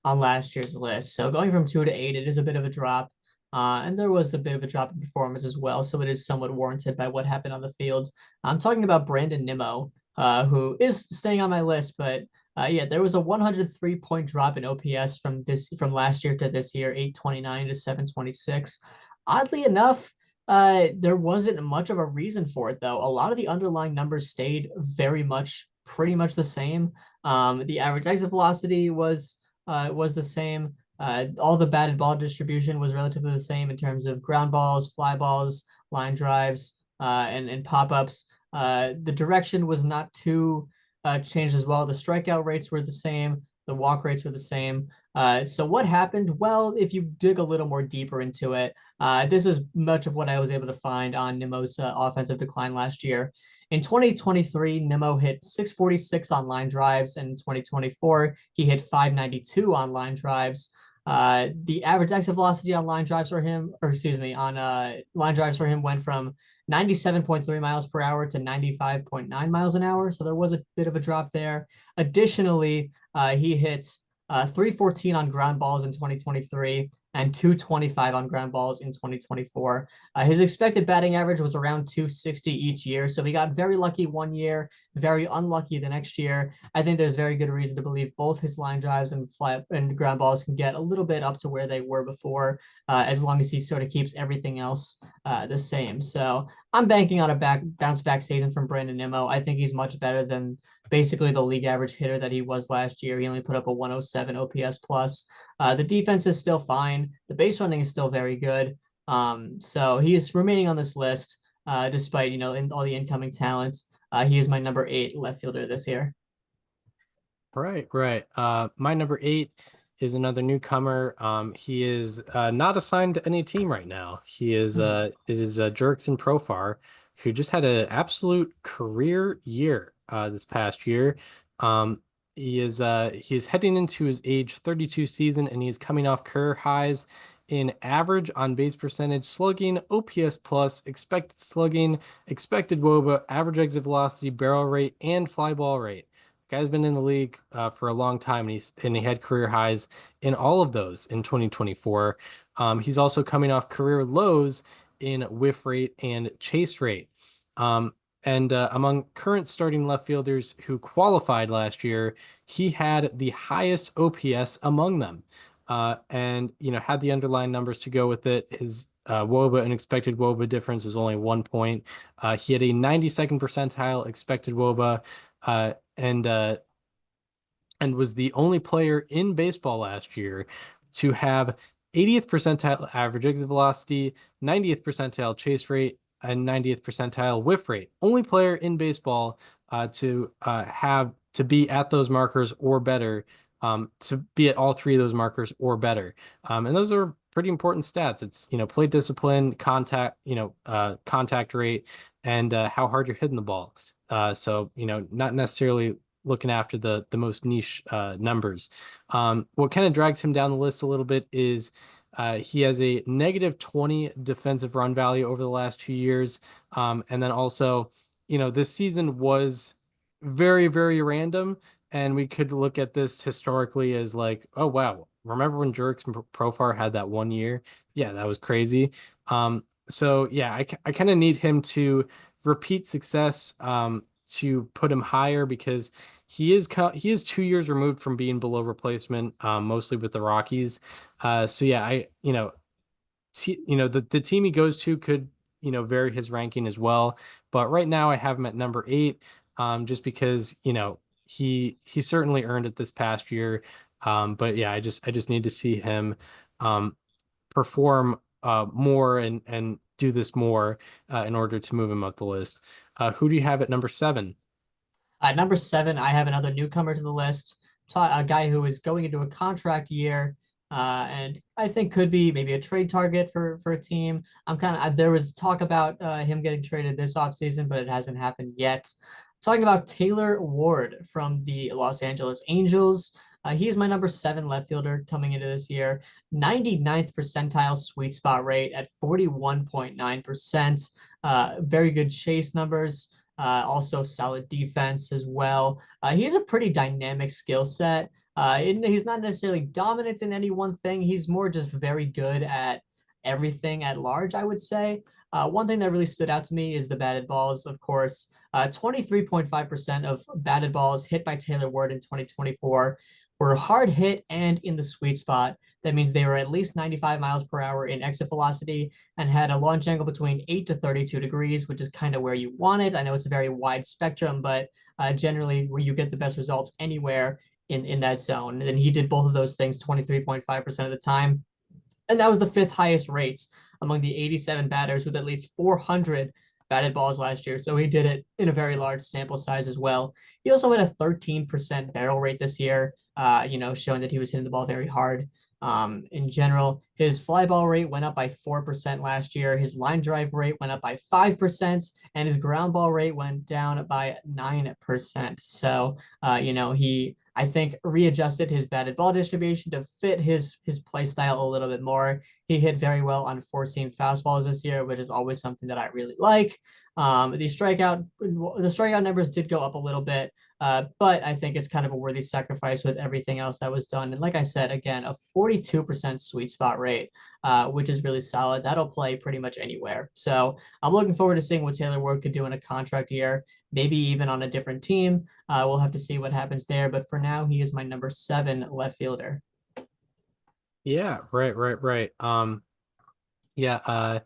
on last year's list. So going from 2 to 8, it is a bit of a drop. And there was a bit of a drop in performance as well. So it is somewhat warranted by what happened on the field. I'm talking about Brandon Nimmo, who is staying on my list, but yeah, there was a 103-point drop in OPS from last year to this year, 829 to 726. Oddly enough, there wasn't much of a reason for it, though. A lot of the underlying numbers stayed pretty much the same. The average exit velocity was the same. All the batted ball distribution was relatively the same in terms of ground balls, fly balls, line drives, and pop-ups. The direction was not too changed as well. The strikeout rates were the same. The walk rates were the same. So what happened? Well, if you dig a little more deeper into it, this is much of what I was able to find on Nimmo's offensive decline last year. In 2023, Nimmo hit 646 on line drives, and in 2024, he hit 592 on line drives. The average exit velocity on line drives for him, went from 97.3 miles per hour to 95.9 miles an hour. So there was a bit of a drop there. Additionally, he hit 314 on ground balls in 2023 and 225 on ground balls in 2024. His expected batting average was around 260 each year. So he got very lucky one year, very unlucky the next year. I think there's very good reason to believe both his line drives and flat and ground balls can get a little bit up to where they were before, as long as he sort of keeps everything else the same. So I'm banking on a bounce back season from Brandon Nimmo. I think he's much better than basically the league average hitter that he was last year. He only put up a 107 OPS plus. The defense is still fine. The base running is still very good. So he is remaining on this list, despite, in all the incoming talent. He is my number 8 left fielder this year. Right, right. My number 8 is another newcomer. He is not assigned to any team right now. It is Jurickson Profar, who just had an absolute career year this past year. He is heading into his age 32 season, and he's coming off career highs in average on base percentage, slugging, OPS plus, expected slugging, expected WOBA, average exit velocity, barrel rate, and fly ball rate. Guy's been in the league for a long time, and he had career highs in all of those in 2024. He's also coming off career lows in whiff rate and chase rate. And among current starting left fielders who qualified last year, he had the highest OPS among them. And had the underlying numbers to go with it. His WOBA and expected WOBA difference was only 1 point. He had a 92nd percentile expected WOBA, and was the only player in baseball last year to have 80th percentile average exit velocity, 90th percentile chase rate, and 90th percentile whiff rate. Only player in baseball to be at those markers or better, to be at all 3 of those markers or better. And those are pretty important stats. It's, plate discipline, contact rate, and how hard you're hitting the ball. So, not necessarily looking after the most niche numbers. What kind of drags him down the list a little bit is he has a negative 20 defensive run value over the last 2 years. And then also, this season was very, very random. And we could look at this historically as like, oh, wow, remember when Jurickson Profar had that 1 year? Yeah, that was crazy. So, yeah, I kind of need him to repeat success to put him higher, because he is 2 years removed from being below replacement, mostly with the Rockies. So yeah, the team he goes to could vary his ranking as well, but right now I have him at number 8, just because he certainly earned it this past year. But yeah, I just need to see him perform more and do this more in order to move him up the list. Who do you have at number 7? At number 7, I have another newcomer to the list, a guy who is going into a contract year, and I think could be maybe a trade target for a team. There was talk about him getting traded this offseason, but it hasn't happened yet. Talking about Taylor Ward from the Los Angeles Angels. He is my number 7 left fielder coming into this year. 99th percentile sweet spot rate at 41.9%. Very good chase numbers. Also solid defense as well. He has a pretty dynamic skill set. He's not necessarily dominant in any one thing. He's more just very good at everything at large, I would say. One thing that really stood out to me is the batted balls, of course. 23.5% of batted balls hit by Taylor Ward in 2024 were hard hit and in the sweet spot. That means they were at least 95 miles per hour in exit velocity and had a launch angle between 8 to 32 degrees, which is kind of where you want it. I know it's a very wide spectrum, but generally where you get the best results anywhere in that zone. And he did both of those things 23.5% of the time. And that was the 5th highest rates among the 87 batters with at least 400 batted balls last year. So he did it in a very large sample size as well. He also had a 13% barrel rate this year, showing that he was hitting the ball very hard. In general, his fly ball rate went up by 4% last year. His line drive rate went up by 5%, and his ground ball rate went down by 9%. So, he, I think, readjusted his batted ball distribution to fit his play style a little bit more. He hit very well on four-seam fastballs this year, which is always something that I really like. The strikeout numbers did go up a little bit, but I think it's kind of a worthy sacrifice with everything else that was done. And like I said, again, a 42% sweet spot rate, which is really solid. That'll play pretty much anywhere. So I'm looking forward to seeing what Taylor Ward could do in a contract year, maybe even on a different team. We'll have to see what happens there. But for now, he is my number 7 left fielder. Yeah, right. Yeah,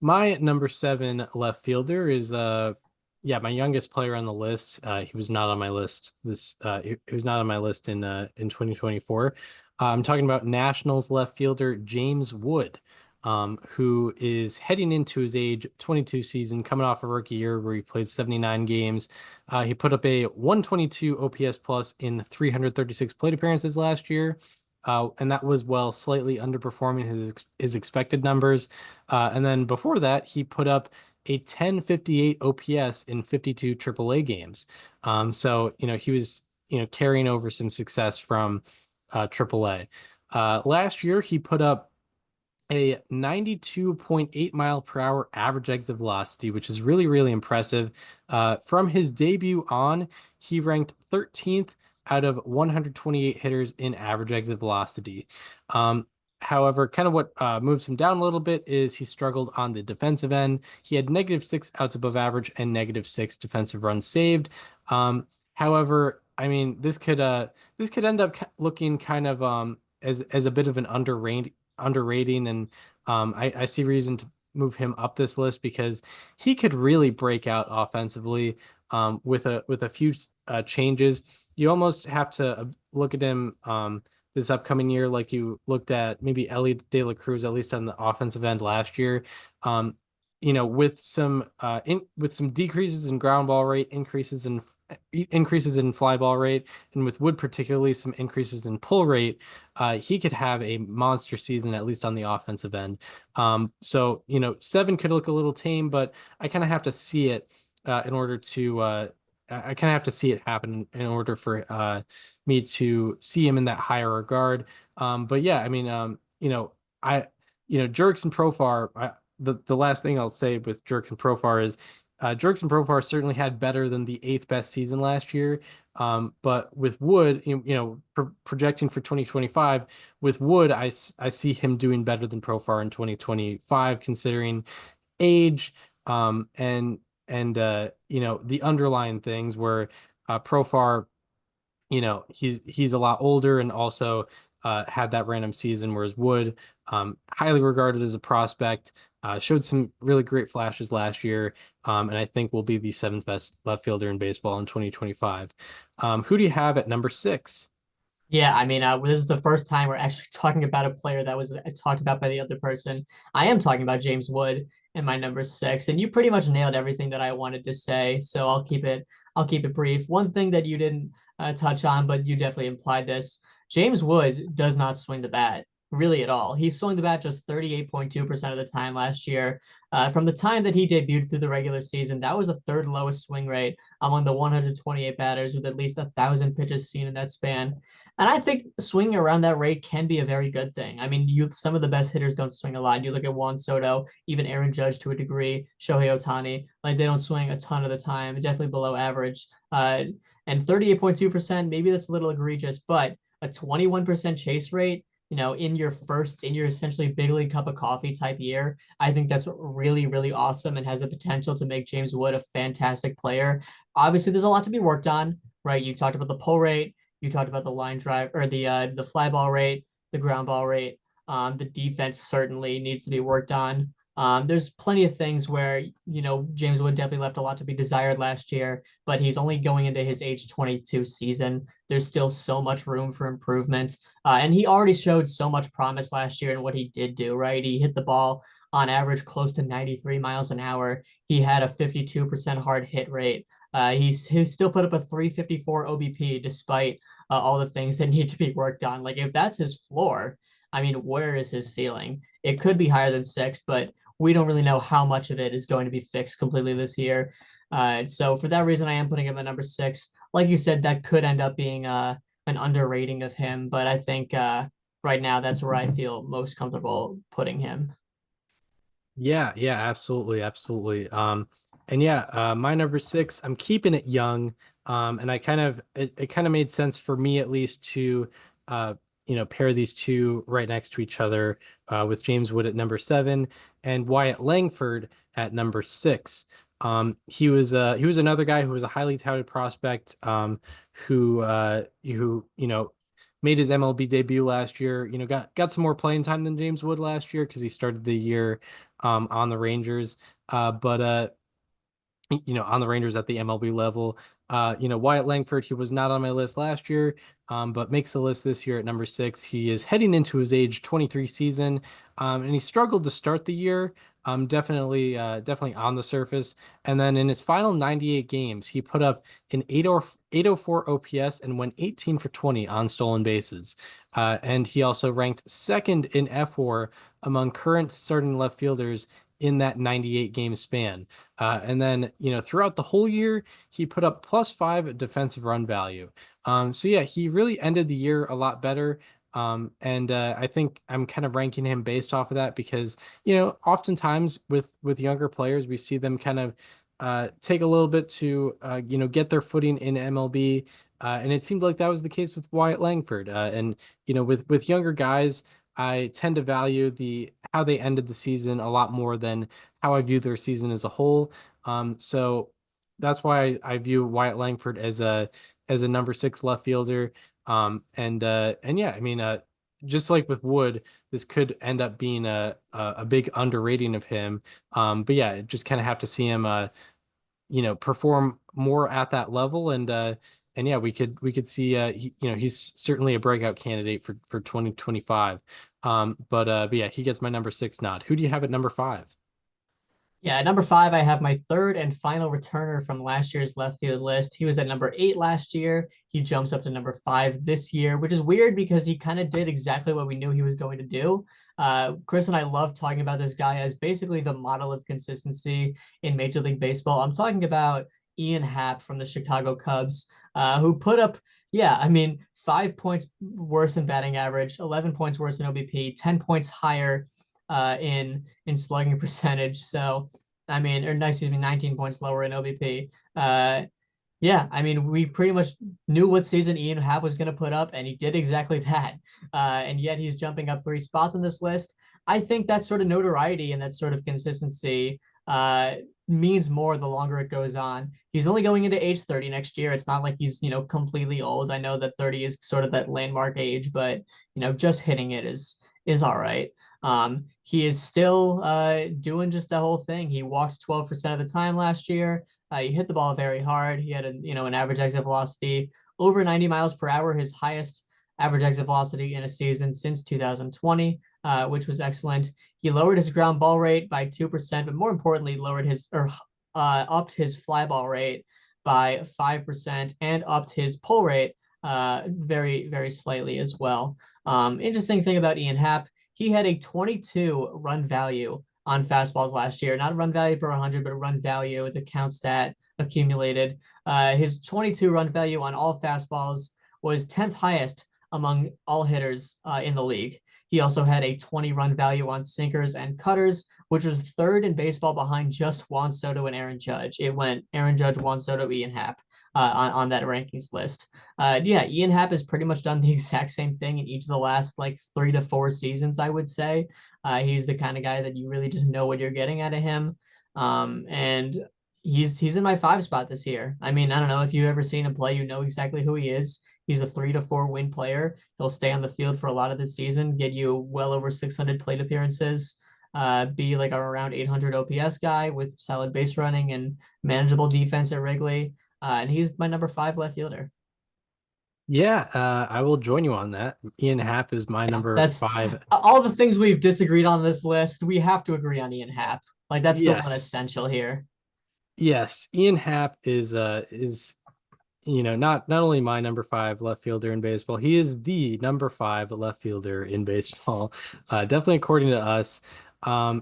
my number 7 left fielder is yeah, my youngest player on the list. He was not on my list he was not on my list in 2024. I'm talking about Nationals left fielder James Wood, who is heading into his age 22 season, coming off a rookie year where he played 79 games. He put up a 122 OPS plus in 336 plate appearances last year. And that was slightly underperforming his expected numbers. And then before that, he put up a 1058 OPS in 52 AAA games. So he was carrying over some success from AAA. Last year, he put up a 92.8 mile per hour average exit velocity, which is really, really impressive. From his debut on, he ranked 13th out of 128 hitters in average exit velocity. However, kind of what moves him down a little bit is he struggled on the defensive end. He had -6 outs above average and -6 defensive runs saved. However, I mean, this could end up looking kind of as a bit of an underrating, and I see reason to move him up this list because he could really break out offensively with a few changes. You almost have to look at him this upcoming year like you looked at maybe Ellie De La Cruz, at least on the offensive end last year. With some decreases in ground ball rate, increases in fly ball rate, and with Wood particularly some increases in pull rate, he could have a monster season, at least on the offensive end. So 7 could look a little tame, but I kind of have to see it in order to I kind of have to see it happen in order for me to see him in that higher regard. But yeah, I mean, Jerks and Profar. The last thing I'll say with Jerks and Profar is Jerks and Profar certainly had better than the 8th best season last year. But with Wood, projecting for 2025, with Wood, I see him doing better than Profar in 2025, considering age, and the underlying things where Profar, he's a lot older and also had that random season, whereas Wood, highly regarded as a prospect, showed some really great flashes last year, and I think will be the 7th best left fielder in baseball in 2025. Who do you have at number 6? Yeah, I mean, this is the first time we're actually talking about a player that was talked about by the other person. I am talking about James Wood in my number 6, and you pretty much nailed everything that I wanted to say. So I'll keep it brief. One thing that you didn't touch on, but you definitely implied this: James Wood does not swing the bat really at all. He swung the bat just 38.2% of the time last year. From the time that he debuted through the regular season, that was the 3rd lowest swing rate among the 128 batters with at least 1,000 pitches seen in that span. And I think swinging around that rate can be a very good thing. I mean, some of the best hitters don't swing a lot. You look at Juan Soto, even Aaron Judge to a degree, Shohei Ohtani, like they don't swing a ton of the time, definitely below average. And 38.2%, maybe that's a little egregious, but a 21% chase rate, in your essentially big league cup of coffee type year, I think that's really, really awesome and has the potential to make James Wood a fantastic player. Obviously, there's a lot to be worked on, right? You talked about the pull rate. You talked about the line drive or the fly ball rate, the ground ball rate. The defense certainly needs to be worked on. There's plenty of things where, James Wood definitely left a lot to be desired last year, but he's only going into his age 22 season. There's still so much room for improvement. And he already showed so much promise last year in what he did do, right? He hit the ball on average close to 93 miles an hour. He had a 52% hard hit rate. He still put up a 354 OBP despite all the things that need to be worked on. Like if that's his floor, I mean, where is his ceiling? It could be higher than 6, but we don't really know how much of it is going to be fixed completely this year. So for that reason, I am putting him at number 6. Like you said, that could end up being an underrating of him, but I think right now that's where I feel most comfortable putting him. Yeah, absolutely. And yeah, my number six, I'm keeping it young. And it kind of made sense for me at least to uh, pair these two right next to each other, with James Wood at number seven and Wyatt Langford at number six. He was another guy who was a highly touted prospect, who made his MLB debut last year. Got some more playing time than James Wood last year because he started the year on the Rangers. But on the Rangers at the MLB level. Wyatt Langford, he was not on my list last year, but makes the list this year at number six. He is heading into his age 23 season, and he struggled to start the year. Definitely on the surface. And then in his final 98 games, he put up an 804 OPS and went 18 for 20 on stolen bases. And he also ranked second in F4 among current starting left fielders in that 98 game span. And then, throughout the whole year, he put up +5 defensive run value. So yeah, he really ended the year a lot better. And I think I'm kind of ranking him based off of that because, oftentimes with younger players, we see them kind of take a little bit to, get their footing in MLB. And it seemed like that was the case with Wyatt Langford. And, with younger guys, I tend to value the how they ended the season a lot more than how I view their season as a whole. So that's why I view Wyatt Langford as a number six left fielder. And yeah, I mean, just like with Wood, this could end up being a big underrating of him. But yeah, just kind of have to see him perform more at that level. And yeah, we could see he's certainly a breakout candidate for 2025. But yeah, he gets my number six nod. Who do you have at number five? Yeah, at number five, I have my third and final returner from last year's left field list. He was at number eight last year. He jumps up to number five this year, which is weird because he kind of did exactly what we knew he was going to do. Chris and I love talking about this guy as basically the model of consistency in Major League Baseball. I'm talking about Ian Happ from the Chicago Cubs, who put up, yeah, I mean, 5 points worse in batting average, 11 points worse in OBP, 10 points higher in slugging percentage. So I mean, or no, excuse me, 19 points lower in OBP. Yeah, I mean, we pretty much knew what season Ian Happ was going to put up, and he did exactly that. And yet he's jumping up 3 spots on this list. I think that sort of notoriety and that sort of consistency means more the longer it goes on. He's only going into age 30 next year. It's not like he's, completely old. I know that 30 is sort of that landmark age, but, just hitting it is all right. He is still doing just the whole thing. He walked 12% of the time last year. He hit the ball very hard. He had an average exit velocity over 90 miles per hour, his highest average exit velocity in a season since 2020, which was excellent. He lowered his ground ball rate by 2%, but more importantly, upped his fly ball rate by 5% and upped his pull rate very, very slightly as well. Interesting thing about Ian Happ, he had a 22 run value on fastballs last year, not a run value per 100, but a run value, the count stat accumulated. His 22 run value on all fastballs was 10th highest among all hitters in the league. He also had a 20 run value on sinkers and cutters, which was third in baseball behind just Juan Soto and Aaron Judge. It went Aaron Judge, Juan Soto, Ian Happ on that rankings list. Yeah, Ian Happ has pretty much done the exact same thing in each of the last like 3 to 4 seasons, I would say. He's the kind of guy that you really just know what you're getting out of him. And he's in my 5 spot this year. I mean, I don't know if you've ever seen him play, you know exactly who he is. He's a 3 to 4 win player. He'll stay on the field for a lot of the season, get you well over 600 plate appearances, be like around 800 OPS guy with solid base running and manageable defense at Wrigley. And he's my number 5 left fielder. Yeah, I will join you on that. Ian Happ is my Yeah, number that's five. all the things we've disagreed on this list. We have to agree on Ian Happ. Like that's the one Yes. essential here. Yes, Ian Happ is not only my number five left fielder in baseball, he is the number five left fielder in baseball. Definitely according to us.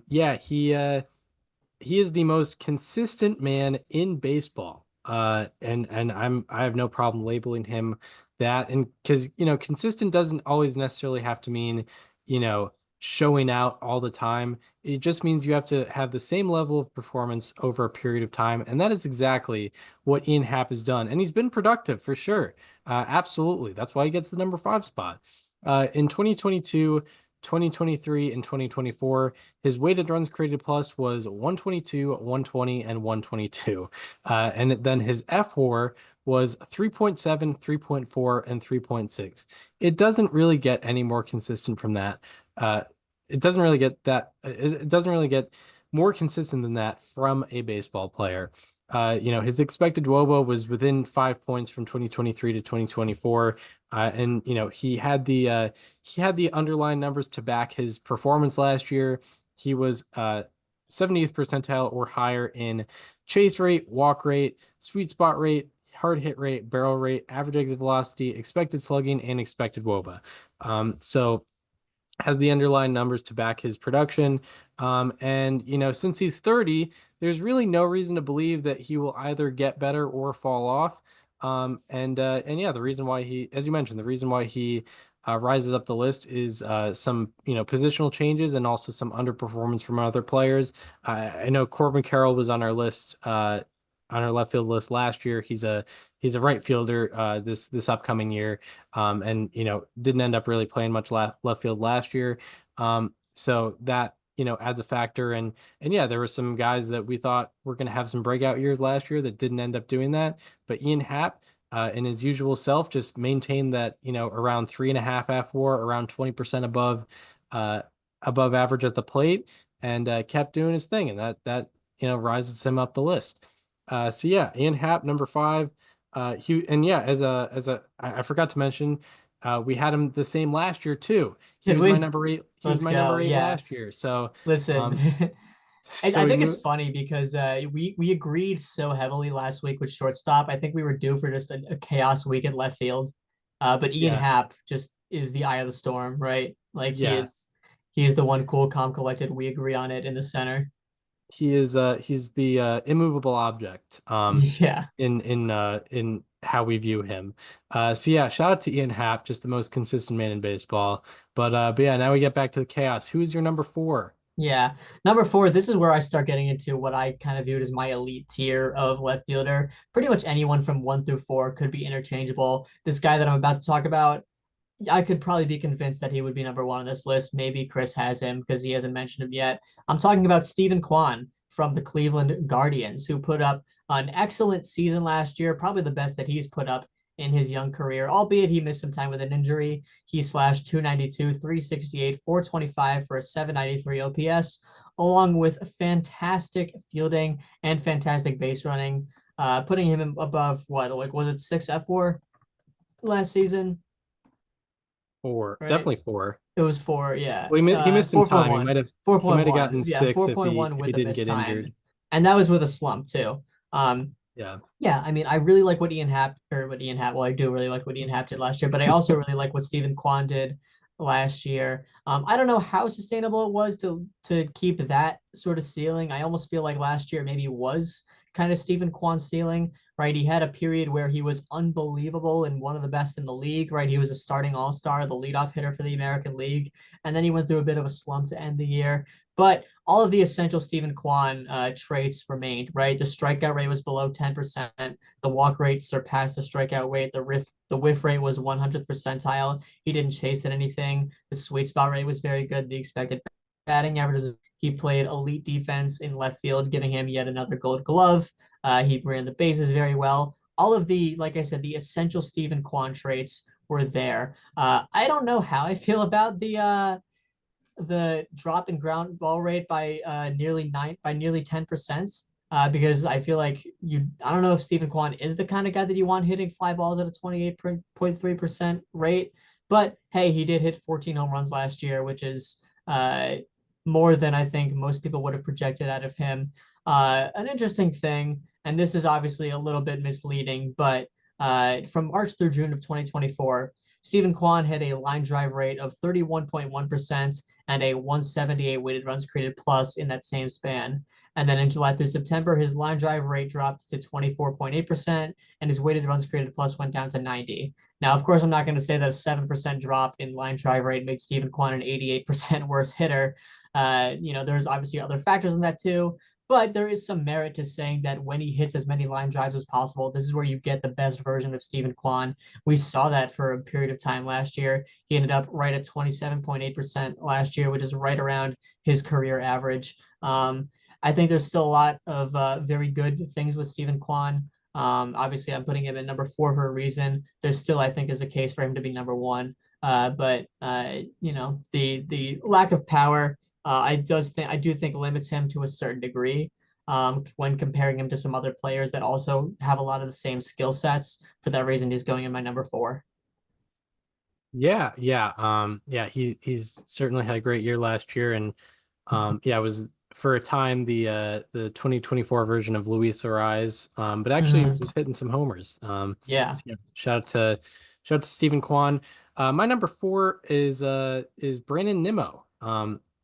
Yeah, he is the most consistent man in baseball. And I have no problem labeling him that. And because consistent doesn't always necessarily have to mean, you know, showing out all the time. It just means you have to have the same level of performance over a period of time. And that is exactly what Ian Happ has done. And he's been productive for sure. Absolutely. That's why he gets the number 5 spot. In 2022, 2023, and 2024, his weighted runs created plus was 122, 120, and 122. And then his FWAR was 3.7, 3.4, and 3.6. It doesn't really get any more consistent from that. Uh, it doesn't really get that. It doesn't really get more consistent than that from a baseball player. His expected WOBA was within 5 points from 2023 to 2024, and he had the underlying numbers to back his performance last year. He was 70th percentile or higher in chase rate, walk rate, sweet spot rate, hard hit rate, barrel rate, average exit velocity, expected slugging, and expected WOBA. So has the underlying numbers to back his production. And since he's 30, there's really no reason to believe that he will either get better or fall off. And yeah, the reason why he, as you mentioned, the reason why he rises up the list is some positional changes and also some underperformance from other players. I know Corbin Carroll was on our list, on our left field list last year. He's a right fielder this upcoming year, and didn't end up really playing much left field last year. So that adds a factor. And yeah, there were some guys that we thought were going to have some breakout years last year that didn't end up doing that. But Ian Happ, in his usual self, just maintained that around 3.5 FWAR, around 20% above average at the plate, and kept doing his thing, and that rises him up the list. So yeah, Ian Happ, number 5. I forgot to mention, we had him the same last year too. He Did was my we? number 8. He was Let's my go. number 8 Yeah. last year. So Listen, I so he think it's moved. funny because we agreed so heavily last week with shortstop. I think we were due for just a chaos week at left field. But Ian Yeah, Happ just is the eye of the storm, right? Like yeah. he is the one cool, calm, collected. We agree on it in the center. He's the immovable object Yeah. in how we view him. So yeah, shout out to Ian Happ, just the most consistent man in baseball. But yeah, now we get back to the chaos. Who's your number 4? Yeah. Number 4, this is where I start getting into what I kind of viewed as my elite tier of left fielder. Pretty much anyone from 1 through 4 could be interchangeable. This guy that I'm about to talk about, I could probably be convinced that he would be number 1 on this list. Maybe Chris has him because he hasn't mentioned him yet. I'm talking about Stephen Kwan from the Cleveland Guardians, who put up an excellent season last year, probably the best that he's put up in his young career, albeit he missed some time with an injury. He slashed 292, 368, 425 for a 793 OPS, along with fantastic fielding and fantastic base running, putting him above what, like, was it 6 FWAR last season? 4, Right? definitely 4. It was 4, yeah. Well, he missed some time. 4.1. He might have 4.1. gotten Yeah, 6 4.1 if he with a didn't missed get time. injured. And that was with a slump too. Yeah. Yeah, I mean, I really like what Ian Happ, well, I do really like what Ian Happ did last year, but I also really like what Stephen Kwan did last year. I don't know how sustainable it was to keep that sort of ceiling. I almost feel like last year maybe was kind of Stephen Kwan's ceiling, right? He had a period where he was unbelievable and one of the best in the league, right? He was a starting all-star, the leadoff hitter for the American League, and then he went through a bit of a slump to end the year. But all of the essential Stephen Kwan traits remained, right? The strikeout rate was below 10%. The walk rate surpassed the strikeout rate. The whiff rate was 100th percentile. He didn't chase at anything. The sweet spot rate was very good. The expected batting averages. He played elite defense in left field, giving him yet another Gold Glove. He ran the bases very well. All of the, like I said, the essential Stephen Kwan traits were there. I don't know how I feel about the drop in ground ball rate by nearly 10%. Because I feel like I don't know if Stephen Kwan is the kind of guy that you want hitting fly balls at a 28.3% rate, but hey, he did hit 14 home runs last year, which is more than I think most people would have projected out of him. An interesting thing, and this is obviously a little bit misleading, but from March through June of 2024, Steven Kwan had a line drive rate of 31.1% and a 178 weighted runs created plus in that same span. And then in July through September, his line drive rate dropped to 24.8%, and his weighted runs created plus went down to 90. Now, of course, I'm not going to say that a 7% drop in line drive rate made Steven Kwan an 88% worse hitter. There's obviously other factors in that too, but there is some merit to saying that when he hits as many line drives as possible, this is where you get the best version of Steven Kwan. We saw that for a period of time last year. He ended up right at 27.8% last year, which is right around his career average. I think there's still a lot of very good things with Steven Kwan. Obviously, I'm putting him at number 4 for a reason. There's still, I think, is a case for him to be number 1. But the lack of power, I do think limits him to a certain degree. When comparing him to some other players that also have a lot of the same skill sets. For that reason, he's going in my number 4. Yeah, yeah. He's certainly had a great year last year, and it was for a time the 2024 version of Luis Ariz, but actually was hitting some homers. Yeah. So, shout out to Stephen Kwan. My number 4 is Brandon Nimmo.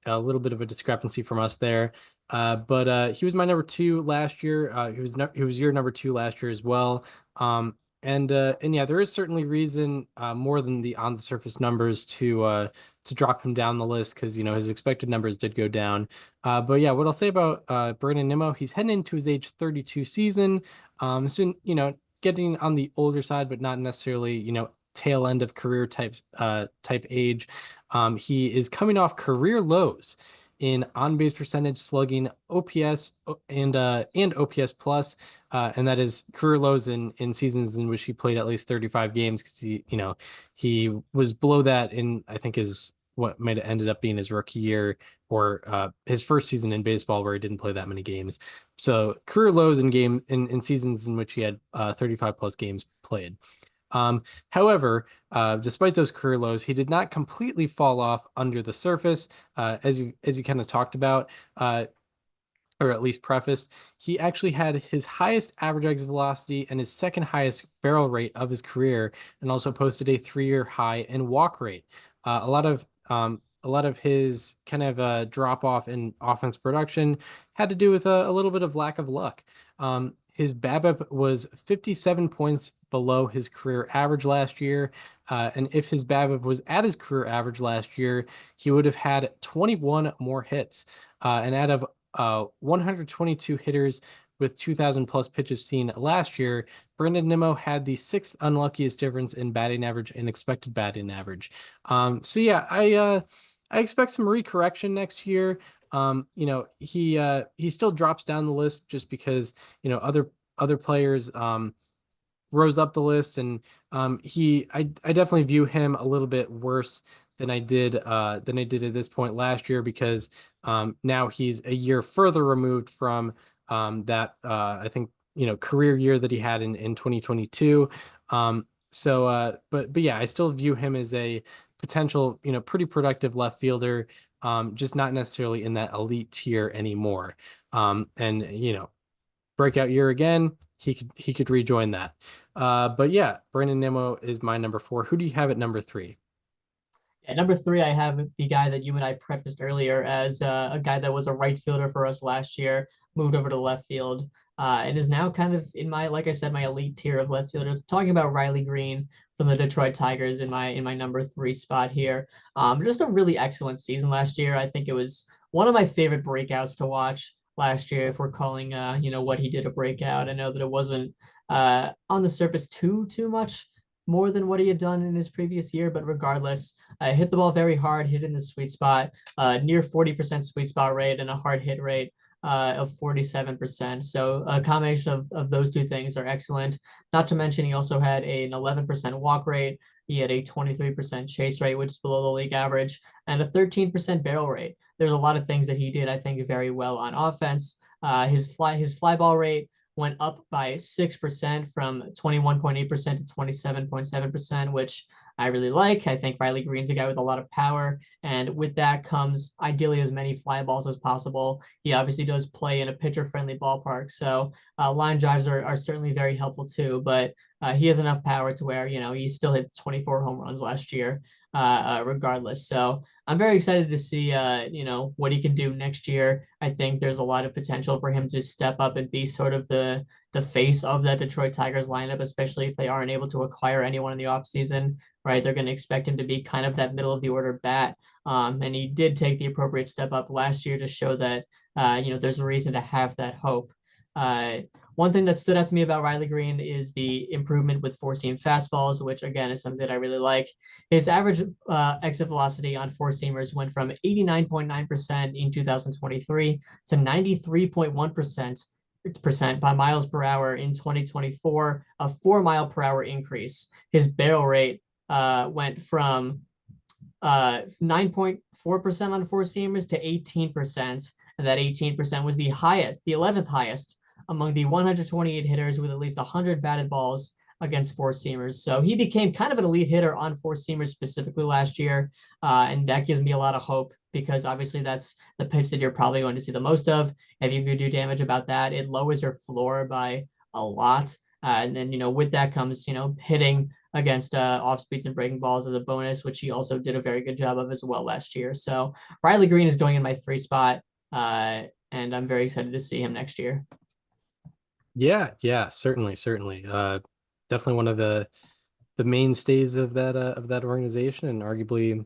A little bit of a discrepancy from us there. But he was my number 2 last year. He was your number 2 last year as well. And yeah, there is certainly reason more than the on the surface numbers to drop him down the list, because his expected numbers did go down. But yeah, what I'll say about Brandon Nimmo, he's heading into his age 32 season. So getting on the older side, but not necessarily tail end of career type age. He is coming off career lows in on-base percentage, slugging, OPS, and OPS plus, and that is career lows in seasons in which he played at least 35 games, because he was below that in, I think, what might have ended up being his rookie year, or his first season in baseball where he didn't play that many games. So career lows in seasons in which he had 35 plus games played. However, despite those career lows, he did not completely fall off under the surface, as you kind of talked about, or at least prefaced. He actually had his highest average exit velocity and his second highest barrel rate of his career, and also posted a 3-year high in walk rate. A lot of his kind of drop off in offense production had to do with a little bit of lack of luck. His BABIP was 57 points below his career average last year. And if his BABIP was at his career average last year, he would have had 21 more hits. And out of 122 hitters with 2,000 plus pitches seen last year, Brandon Nimmo had the 6th unluckiest difference in batting average and expected batting average. So yeah, I expect some recorrection next year. He still drops down the list just because other players rose up the list, and I definitely view him a little bit worse than I did at this point last year, because now he's a year further removed from that I think career year that he had in 2022. But yeah, I still view him as a potential pretty productive left fielder, just not necessarily in that elite tier anymore. And breakout year again, he could rejoin that. But yeah, Brandon Nimmo is my number 4. Who do you have at number 3? At number 3, I have the guy that you and I prefaced earlier as a guy that was a right fielder for us last year, moved over to left field, and is now kind of in my, like I said, my elite tier of left fielders. Talking about Riley Green from the Detroit Tigers in my number 3 spot here. Just a really excellent season last year. I think it was one of my favorite breakouts to watch last year, if we're calling what he did a breakout. I know that it wasn't on the surface too much more than what he had done in his previous year, but regardless, hit the ball very hard, hit in the sweet spot, near 40% sweet spot rate, and a hard hit rate of 47%. So a combination of those two things are excellent. Not to mention, he also had an 11% walk rate. He had a 23% chase rate, which is below the league average, and a 13% barrel rate. There's a lot of things that he did, I think, very well on offense. His fly ball rate went up by 6% from 21.8% to 27.7%, which I really like. I think Riley Green's a guy with a lot of power. And with that comes ideally as many fly balls as possible. He obviously does play in a pitcher-friendly ballpark. So line drives are certainly very helpful too. But he has enough power to where, he still hit 24 home runs last year, regardless. So I'm very excited to see, what he can do next year. I think there's a lot of potential for him to step up and be sort of the face of that Detroit Tigers lineup, especially if they aren't able to acquire anyone in the offseason, right? They're going to expect him to be kind of that middle of the order bat. And he did take the appropriate step up last year to show that, there's a reason to have that hope. One thing that stood out to me about Riley Green is the improvement with four-seam fastballs, which again is something that I really like. His average exit velocity on four-seamers went from 89.9% in 2023 to 93.1% by miles per hour in 2024, a 4 mile per hour increase. His barrel rate went from 9.4% on four-seamers to 18%. And that 18% was the highest, the 11th highest among the 128 hitters with at least 100 batted balls against four-seamers. So he became kind of an elite hitter on four-seamers specifically last year. And that gives me a lot of hope because obviously that's the pitch that you're probably going to see the most of. If you can do damage about that, it lowers your floor by a lot. And then, with that comes, hitting against off speeds and breaking balls as a bonus, which he also did a very good job of as well last year. So Riley Green is going in my 3 spot. And I'm very excited to see him next year. Yeah, certainly. Definitely one of the mainstays of that organization, and arguably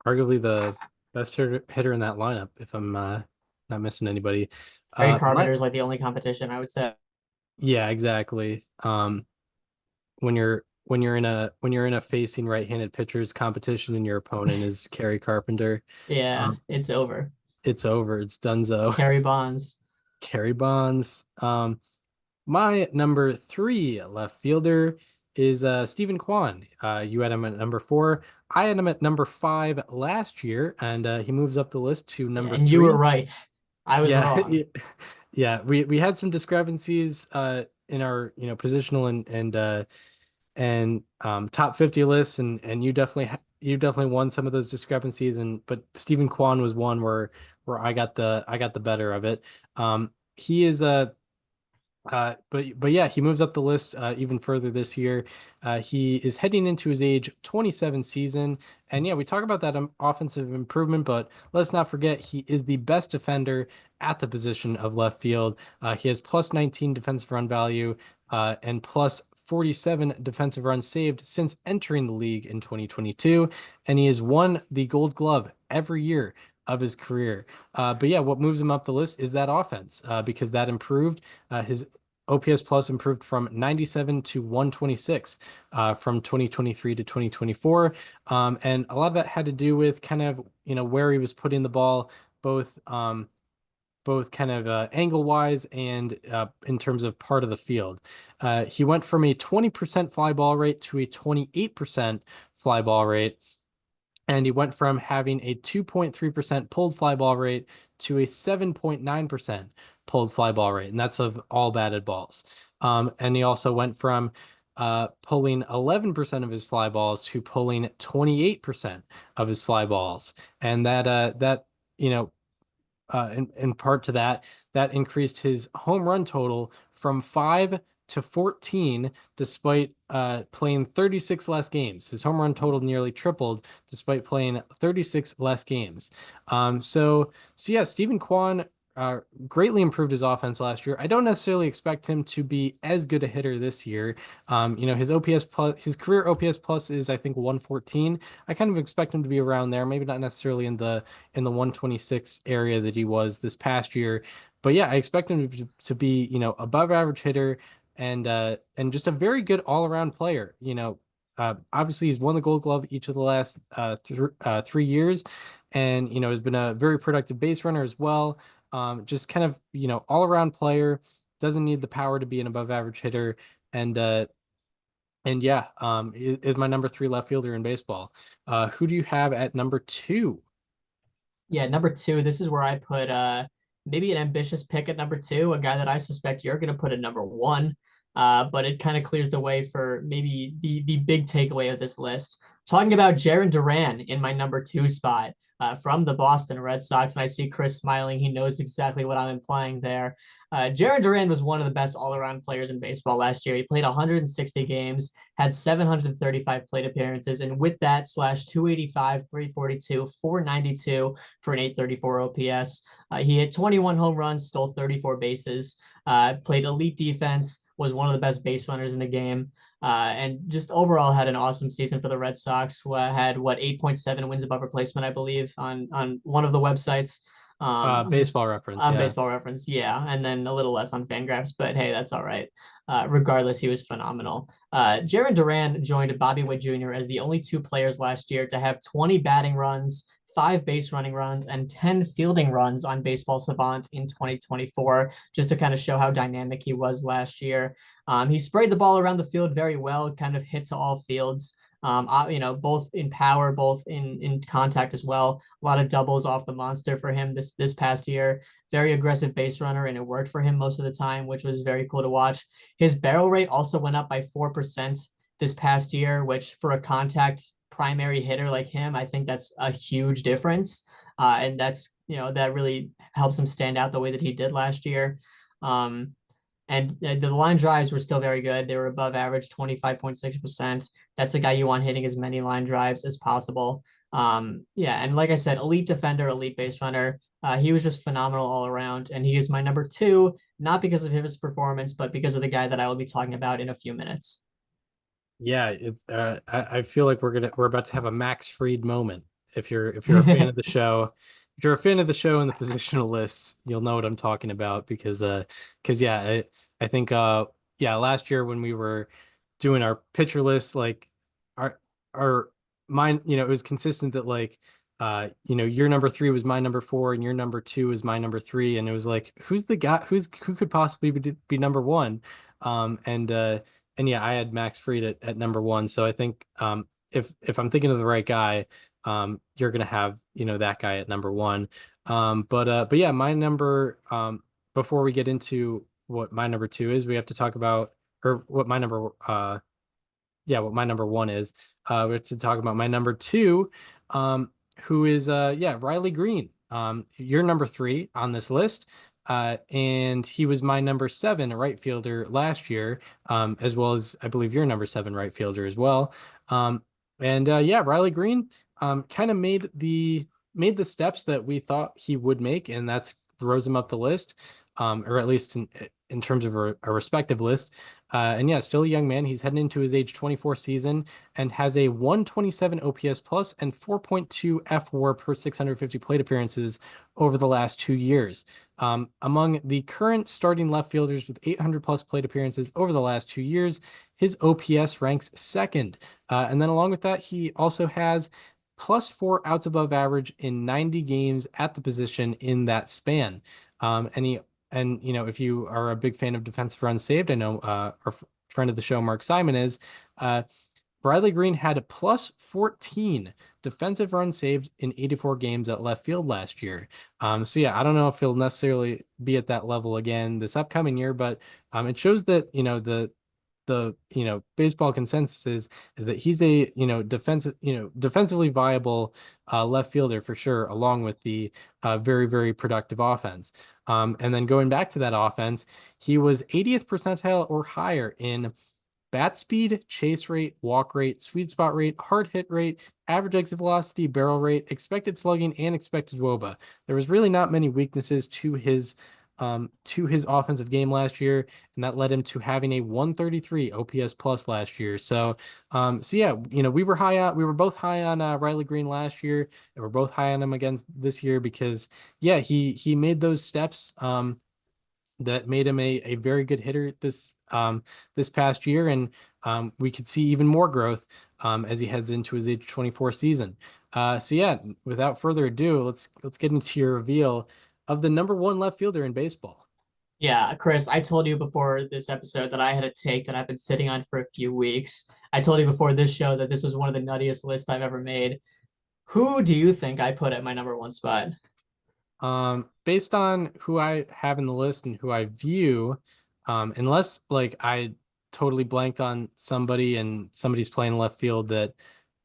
the best hitter in that lineup, if I'm not missing anybody. Ray Carpenter is like the only competition, I would say. Yeah, exactly. When you're in a facing right-handed pitchers competition and your opponent is Kerry Carpenter, Yeah, it's over. It's over. It's donezo. Kerry Bonds. Kerry Bonds. My number 3 left fielder is Stephen Kwan. You had him at number 4. I had him at number 5 last year, and he moves up the list to number 3. And you were right. I was yeah, wrong. Yeah, we had some discrepancies in our positional and top 50 lists, and you definitely won some of those discrepancies, but Stephen Kwan was one where I got the better of it. He is but yeah, he moves up the list even further this year. He is heading into his age 27 season, and yeah, we talk about that offensive improvement, but let's not forget he is the best defender at the position of left field. He has plus 19 defensive run value and plus 47 defensive runs saved since entering the league in 2022, and he has won the Gold Glove every year of his career. But yeah, what moves him up the list is that offense because that improved. His OPS plus improved from 97 to 126 from 2023 to 2024. And a lot of that had to do with kind of, where he was putting the ball, both kind of angle wise and in terms of part of the field. He went from a 20% fly ball rate to a 28% fly ball rate. And he went from having a 2.3% pulled fly ball rate to a 7.9% pulled fly ball rate. And that's of all batted balls. And he also went from pulling 11% of his fly balls to pulling 28% of his fly balls. And that in part to that increased his home run total from 5 to 14, despite playing 36 less games. His home run total nearly tripled despite playing 36 less games. So yeah, Stephen Kwan greatly improved his offense last year. I don't necessarily expect him to be as good a hitter this year. His OPS plus, his career OPS plus is I think 114. I kind of expect him to be around there, maybe not necessarily in the 126 area that he was this past year. But yeah, I expect him to be, above average hitter and just a very good all-around player. Obviously he's won the Gold Glove each of the last 3 years, and has been a very productive base runner as well. Just kind of all-around player, doesn't need the power to be an above average hitter, and yeah, is my number 3 left fielder in baseball. Who do you have at number 2? Yeah, number 2. This is where I put maybe an ambitious pick at number two, a guy that I suspect you're going to put at number one. But it kind of clears the way for maybe the big takeaway of this list. Talking about Jarren Duran in my number two spot from the Boston Red Sox. And I see Chris smiling. He knows exactly what I'm implying there. Jarren Duran was one of the best all-around players in baseball last year. He played 160 games, had 735 plate appearances, and with that, slash 285, 342, 492 for an 834 OPS. He hit 21 home runs, stole 34 bases, played elite defense, was one of the best base runners in the game, and just overall had an awesome season for the Red Sox. Who had 8.7 wins above replacement, I believe, on one of the websites. Baseball Reference, on yeah. Baseball Reference, yeah, and then a little less on Fangraphs, but hey, that's all right. Regardless, he was phenomenal. Jarren Duran joined Bobby Witt Jr. as the only two players last year to have 20 batting runs, 5 base running runs, and 10 fielding runs on Baseball Savant in 2024, just to kind of show how dynamic he was last year. He sprayed the ball around the field very well, kind of hit to all fields. Both in power, both in contact as well. A lot of doubles off the monster for him this past year. Very aggressive base runner, and it worked for him most of the time, which was very cool to watch. His barrel rate also went up by 4% this past year, which for a contact primary hitter like him, I think that's a huge difference. And that's, that really helps him stand out the way that he did last year. And the line drives were still very good. They were above average, 25.6%. That's a guy you want hitting as many line drives as possible. And like I said, elite defender, elite base runner. He was just phenomenal all around. And he is my number two, not because of his performance, but because of the guy that I will be talking about in a few minutes. Yeah, I feel like we're about to have a Max Fried moment. If you're a fan of the show, if you're a fan of the show and the positional lists, you'll know what I'm talking about because yeah, I think last year when we were doing our pitcher lists, like our mine, it was consistent that like your number 3 was my number 4 and your number 2 is my number 3, and it was like who's the guy who could possibly be number 1, and yeah, I had Max Fried at number 1. So I think if I'm thinking of the right guy, you're gonna have that guy at number 1. But yeah, my number before we get into what my number 2 is, we have to talk about or what my number what my number 1 is. We have to talk about my number 2, who is Riley Green. You're number 3 on this list. And he was my number 7 right fielder last year, as well as I believe you're number 7 right fielder as well. Riley Green kind of made the steps that we thought he would make, and that's rose him up the list, or at least in terms of a respective list. Still a young man. He's heading into his age 24 season and has a 127 OPS plus and 4.2 fWAR per 650 plate appearances over the last 2 years. Among the current starting left fielders with 800 plus plate appearances over the last 2 years, his OPS ranks second. And then along with that, he also has +4 outs above average in 90 games at the position in that span. If you are a big fan of defensive runs saved, I know our friend of the show, Mark Simon, is. Riley Green had a +14 defensive runs saved in 84 games at left field last year. I don't know if he'll necessarily be at that level again this upcoming year, but it shows that the baseball consensus is that he's a defensively viable left fielder for sure, along with the very, very productive offense. And then going back to that offense, he was 80th percentile or higher in bat speed, chase rate, walk rate, sweet spot rate, hard hit rate, average exit velocity, barrel rate, expected slugging, and expected WOBA. There was really not many weaknesses to his offensive game last year, and that led him to having a 133 OPS plus last year. We were both high on Riley Green last year, and we're both high on him again this year because he made those steps that made him a very good hitter this past year, and we could see even more growth as he heads into his age 24 season. Without further ado, let's get into your reveal of the number 1 left fielder in baseball. Yeah, Chris, I told you before this episode that I had a take that I've been sitting on for a few weeks. I told you before this show that this was one of the nuttiest lists I've ever made. Who do you think I put at my number 1 spot? based on who I have in the list and who I view, unless like I totally blanked on somebody and somebody's playing left field that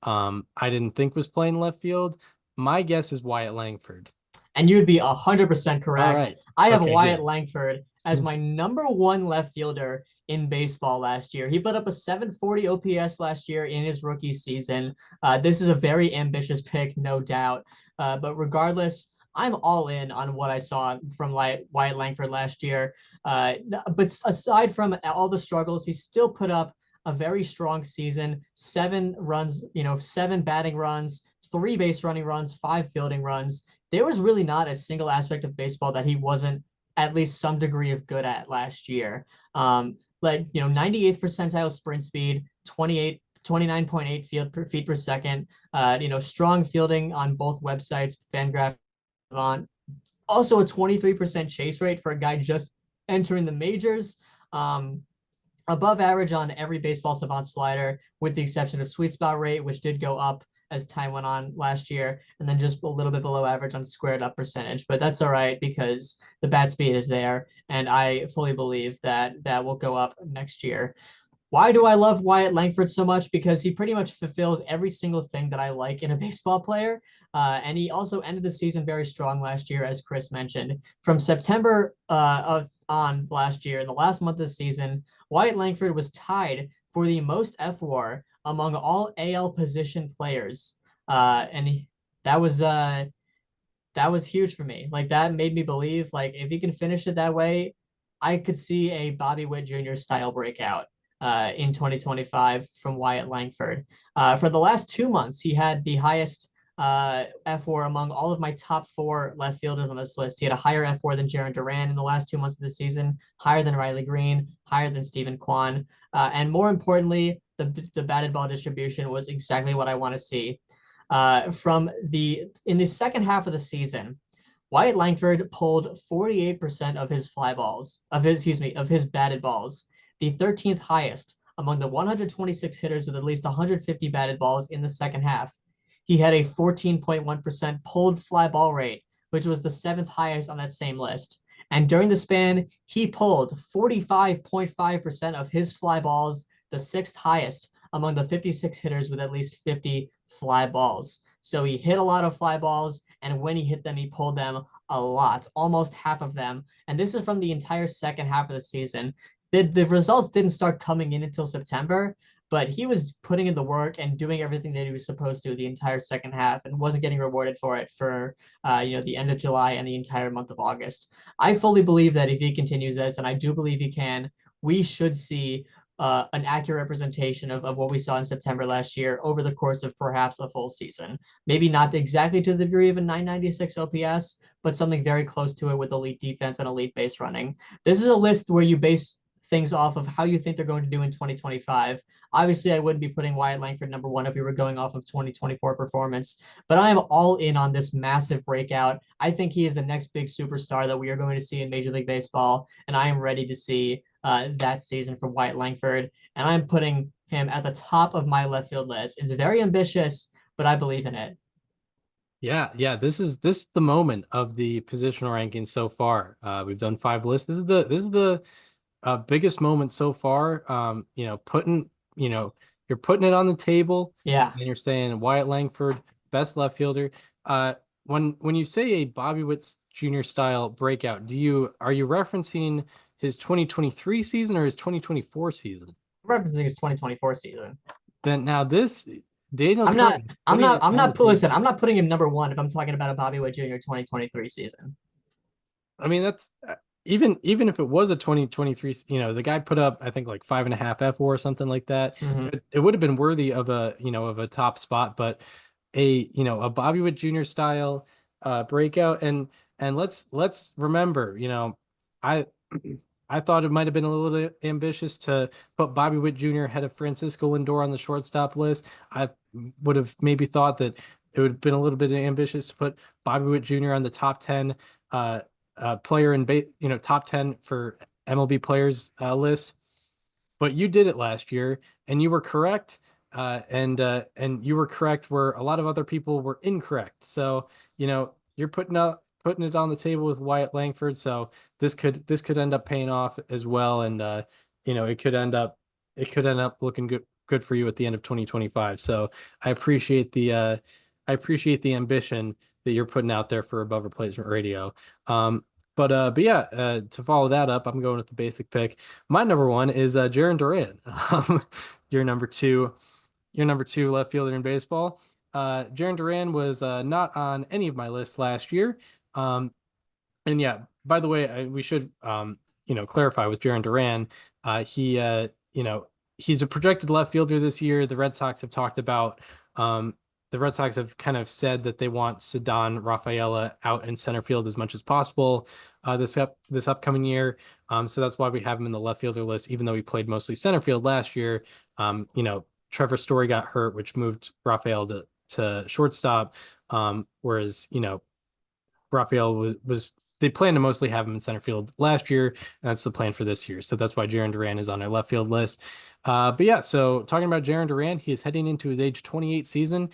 I didn't think was playing left field, my guess is Wyatt Langford. And you'd be 100% All correct. right. I have Okay, Wyatt good. Langford as my number one left fielder in baseball last year. He put up a 740 OPS last year in his rookie season. This is a very ambitious pick, no doubt. But regardless, I'm all in on what I saw from Wyatt Langford last year. But aside from all the struggles, he still put up a very strong season. 7 runs, 7 batting runs, 3 base running runs, 5 fielding runs. There was really not a single aspect of baseball that he wasn't at least some degree of good at last year. 98th percentile sprint speed, 29.8 feet per second, strong fielding on both websites, Fangraph, on. Also a 23% chase rate for a guy just entering the majors. Above average on every baseball savant slider, with the exception of sweet spot rate, which did go up as time went on last year, and then just a little bit below average on squared up percentage. But that's all right because the bat speed is there, and I fully believe that that will go up next year. Why do I love Wyatt Langford so much? Because he pretty much fulfills every single thing that I like in a baseball player. And he also ended the season very strong last year, as Chris mentioned. From September on last year, in the last month of the season, Wyatt Langford was tied for the most FWAR among all AL position players. That was that was huge for me. Like that made me believe, like if he can finish it that way, I could see a Bobby Witt Jr. style breakout in 2025 from Wyatt Langford. For the last 2 months, he had the highest F4 among all of my top 4 left fielders on this list. He had a higher F4 than Jarren Duran in the last 2 months of the season, higher than Riley Green, higher than Stephen Kwan, and more importantly, the batted ball distribution was exactly what I want to see. In the second half of the season, Wyatt Langford pulled 48% of his of his batted balls, the 13th highest among the 126 hitters with at least 150 batted balls in the second half. He had a 14.1% pulled fly ball rate, which was the 7th highest on that same list. And during the span, he pulled 45.5% of his fly balls, the 6th highest among the 56 hitters with at least 50 fly balls. So he hit a lot of fly balls, and when he hit them, he pulled them a lot, almost half of them. And this is from the entire second half of the season. The results didn't start coming in until September, but he was putting in the work and doing everything that he was supposed to the entire second half and wasn't getting rewarded for it for the end of July and the entire month of August. I fully believe that if he continues this, and I do believe he can, we should see an accurate representation of what we saw in September last year over the course of perhaps a full season. Maybe not exactly to the degree of a 996 OPS, but something very close to it with elite defense and elite base running. This is a list where you base things off of how you think they're going to do in 2025. Obviously, I wouldn't be putting Wyatt Langford number 1 if we were going off of 2024 performance, but I am all in on this massive breakout. I think he is the next big superstar that we are going to see in Major League Baseball, and I am ready to see that season from Wyatt Langford, and I'm putting him at the top of my left field list. It's very ambitious, but I believe in it. Yeah. This is the moment of the positional rankings so far. We've done 5 lists. This is the biggest moment so far. You're putting it on the table. Yeah. And you're saying Wyatt Langford, best left fielder. When you say a Bobby Witt Jr. style breakout, are you referencing his 2023 season or his 2024 season? I'm referencing his 2024 season. Then now this Daniel I'm not Listen, I'm not putting him number 1 if I'm talking about a Bobby Witt Jr. 2023 season. I mean, that's even if it was a 2023, the guy put up, I think, like 5.5 F or something like that. Mm-hmm. It would have been worthy of a top spot, but a Bobby Witt Jr. style breakout. And let's remember, I I thought it might have been a little bit ambitious to put Bobby Witt Jr. ahead of Francisco Lindor on the shortstop list. I would have maybe thought that it would have been a little bit ambitious to put Bobby Witt Jr. on the top 10 player in top 10 for MLB players list. But you did it last year, and you were correct. And you were correct where a lot of other people were incorrect. So you're putting out putting it on the table with Wyatt Langford. So this could end up paying off as well. And it could end up looking good for you at the end of 2025. So I appreciate the ambition that you're putting out there for Above Replacement Radio. But yeah, to follow that up, I'm going with the basic pick. My number one is Jarren Duran. Your number two, your number two left fielder in baseball. Jarren Duran was not on any of my lists last year. And yeah, by the way, we should clarify with Jarren Duran. He's a projected left fielder this year. The Red Sox have talked about the Red Sox have kind of said that they want Ceddanne Rafaela out in center field as much as possible this upcoming year. So that's why we have him in the left fielder list, even though he played mostly center field last year. Trevor Story got hurt, which moved Rafael to shortstop. Whereas, Rafael was they plan to mostly have him in center field last year, and that's the plan for this year. So that's why Jarren Duran is on our left field list. But yeah, so talking about Jarren Duran, he is heading into his age 28 season.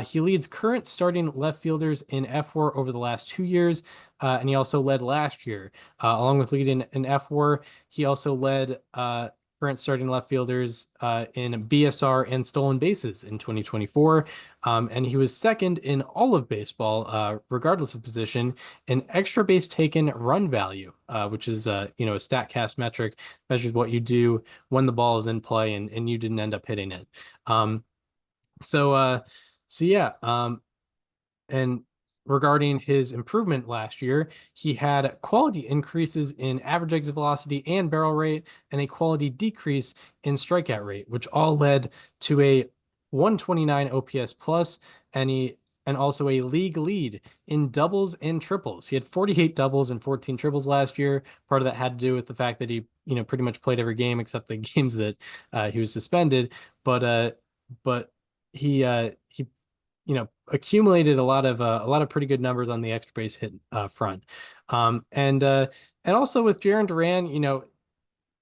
He leads current starting left fielders in F4 over the last 2 years, and he also led last year. Along with leading in F4, he also led current starting left fielders in BSR and stolen bases in 2024. And he was second in all of baseball, regardless of position, in extra base taken run value, which is a StatCast metric, measures what you do when the ball is in play and you didn't end up hitting it. So yeah. And regarding his improvement last year, he had quality increases in average exit velocity and barrel rate, and a quality decrease in strikeout rate, which all led to a 129 OPS plus, and also a league lead in doubles and triples. He had 48 doubles and 14 triples last year. Part of that had to do with the fact that he, pretty much played every game except the games that he was suspended. But he accumulated a lot of pretty good numbers on the extra base hit front. And also with Jarren Duran,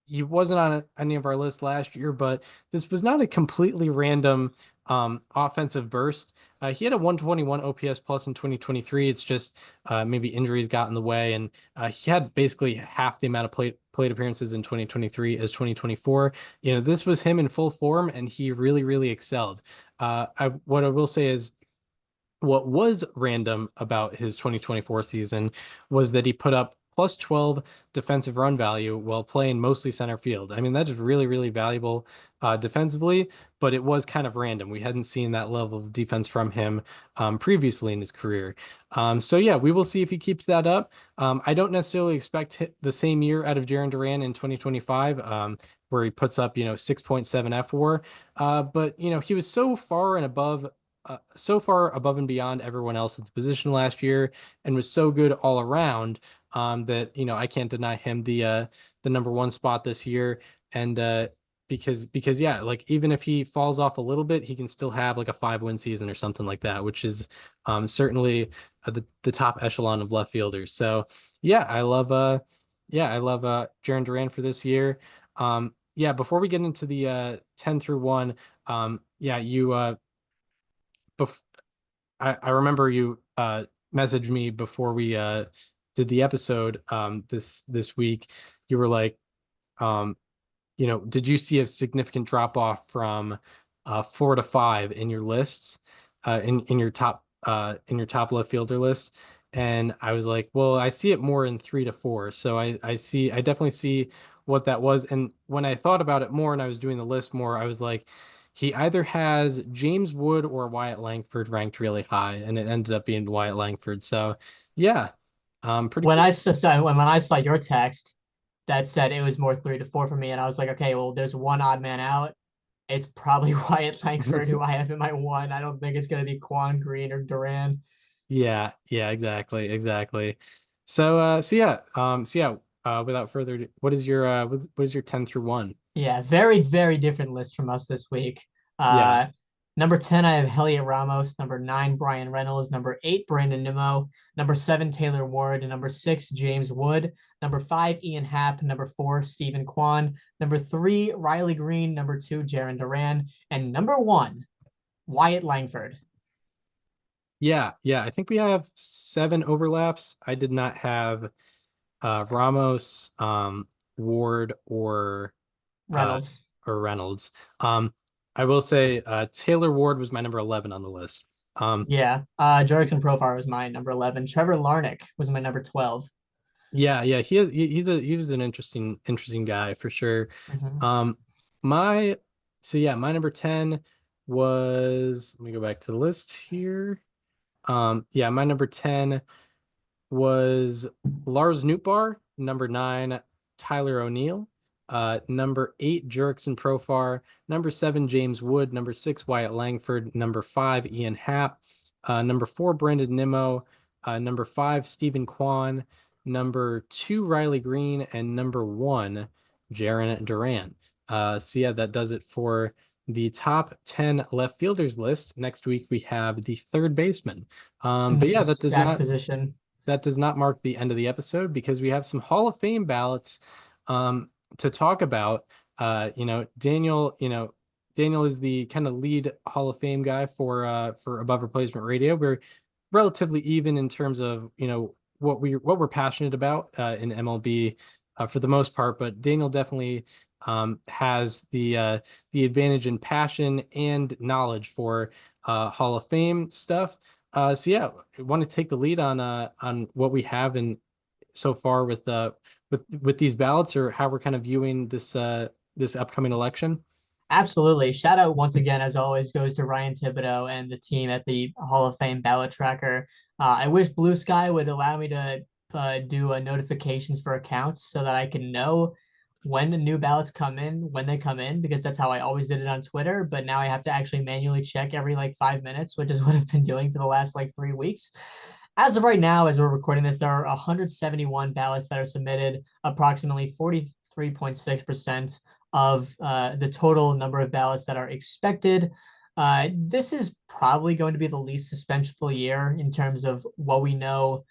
he wasn't on any of our lists last year, but this was not a completely random offensive burst. He had a 121 OPS plus in 2023. It's just maybe injuries got in the way, and he had basically half the amount of plate appearances in 2023 as 2024. This was him in full form, and he really, really excelled. What I will say is, what was random about his 2024 season was that he put up plus 12 defensive run value while playing mostly center field. I mean, that is really, really valuable defensively, but it was kind of random. We hadn't seen that level of defense from him previously in his career. So yeah, we will see if he keeps that up. I don't necessarily expect the same year out of Jarren Duran in 2025, where he puts up, 6.7 F4. But, he was so far above and beyond everyone else at the position last year, and was so good all around that I can't deny him the number one spot this year. And because yeah, like even if he falls off a little bit, he can still have like a 5-win season or something like that, which is certainly the top echelon of left fielders. So yeah, I love Jarren Duran for this year. Yeah, before we get into the 10 through 1, yeah, I remember you messaged me before we did the episode this week. You were like, did you see a significant drop off from 4 to 5 in your lists, in your top left fielder list? And I was like, well, I see it more in 3 to 4. So I definitely see what that was. And when I thought about it more and I was doing the list more, I was like, he either has James Wood or Wyatt Langford ranked really high, and it ended up being Wyatt Langford. So yeah, pretty When cool. I saw your text that said it was more 3 to 4 for me, and I was like, okay, well, there's one odd man out. It's probably Wyatt Langford, who I have in my one. I don't think it's gonna be Quan Green or Duran. Yeah, exactly. Without further ado, what is your 10 through 1? Yeah, very, very different list from us this week. Yeah. Number 10, I have Heliot Ramos. Number 9, Brian Reynolds. Number 8, Brandon Nimmo. Number 7, Taylor Ward. And number 6, James Wood. Number 5, Ian Happ. Number 4, Stephen Kwan. Number 3, Riley Green. Number 2, Jarren Duran. And number 1, Wyatt Langford. Yeah. I think we have 7 overlaps. I did not have Ramos, Ward, uh, Reynolds. or Reynolds. I will say Taylor Ward was my number 11 on the list. Yeah. Jurickson Profar was my number 11. Trevor Larnach was my number 12. Yeah. He was an interesting guy for sure. Mhm. Um, my my number 10 was, let me go back to the list here. My number 10 was Lars Nootbaar. Number 9, Tyler O'Neill. Number 8, Jurickson Profar. Number 7, James Wood. Number 6, Wyatt Langford. Number 5, Ian Happ. Number 4, Brandon Nimmo. Number 5, Stephen Kwan. Number 2, Riley Green. And number 1, Jaron Durant. That does it for the top 10 left fielders list. Next week we have the third baseman. But yeah, Stats position. that does not mark the end of the episode, because we have some Hall of Fame ballots to talk about. Daniel is the kind of lead Hall of Fame guy for Above Replacement Radio. We're relatively even in terms of what we're passionate about in MLB for the most part, but Daniel definitely has the advantage in passion and knowledge for Hall of Fame stuff. I want to take the lead on what we have in so far with these ballots, or how we're kind of viewing this upcoming election. Absolutely. Shout out once again, as always, goes to Ryan Thibodeau and the team at the Hall of Fame ballot tracker. I wish Blue Sky would allow me to do notifications for accounts so that I can know when the new ballots come in, when they come in, because that's how I always did it on Twitter. But now I have to actually manually check every like 5 minutes, which is what I've been doing for the last like 3 weeks. As of right now, as we're recording this, there are 171 ballots that are submitted, approximately 43.6% of the total number of ballots that are expected. This is probably going to be the least suspenseful year in terms of what we know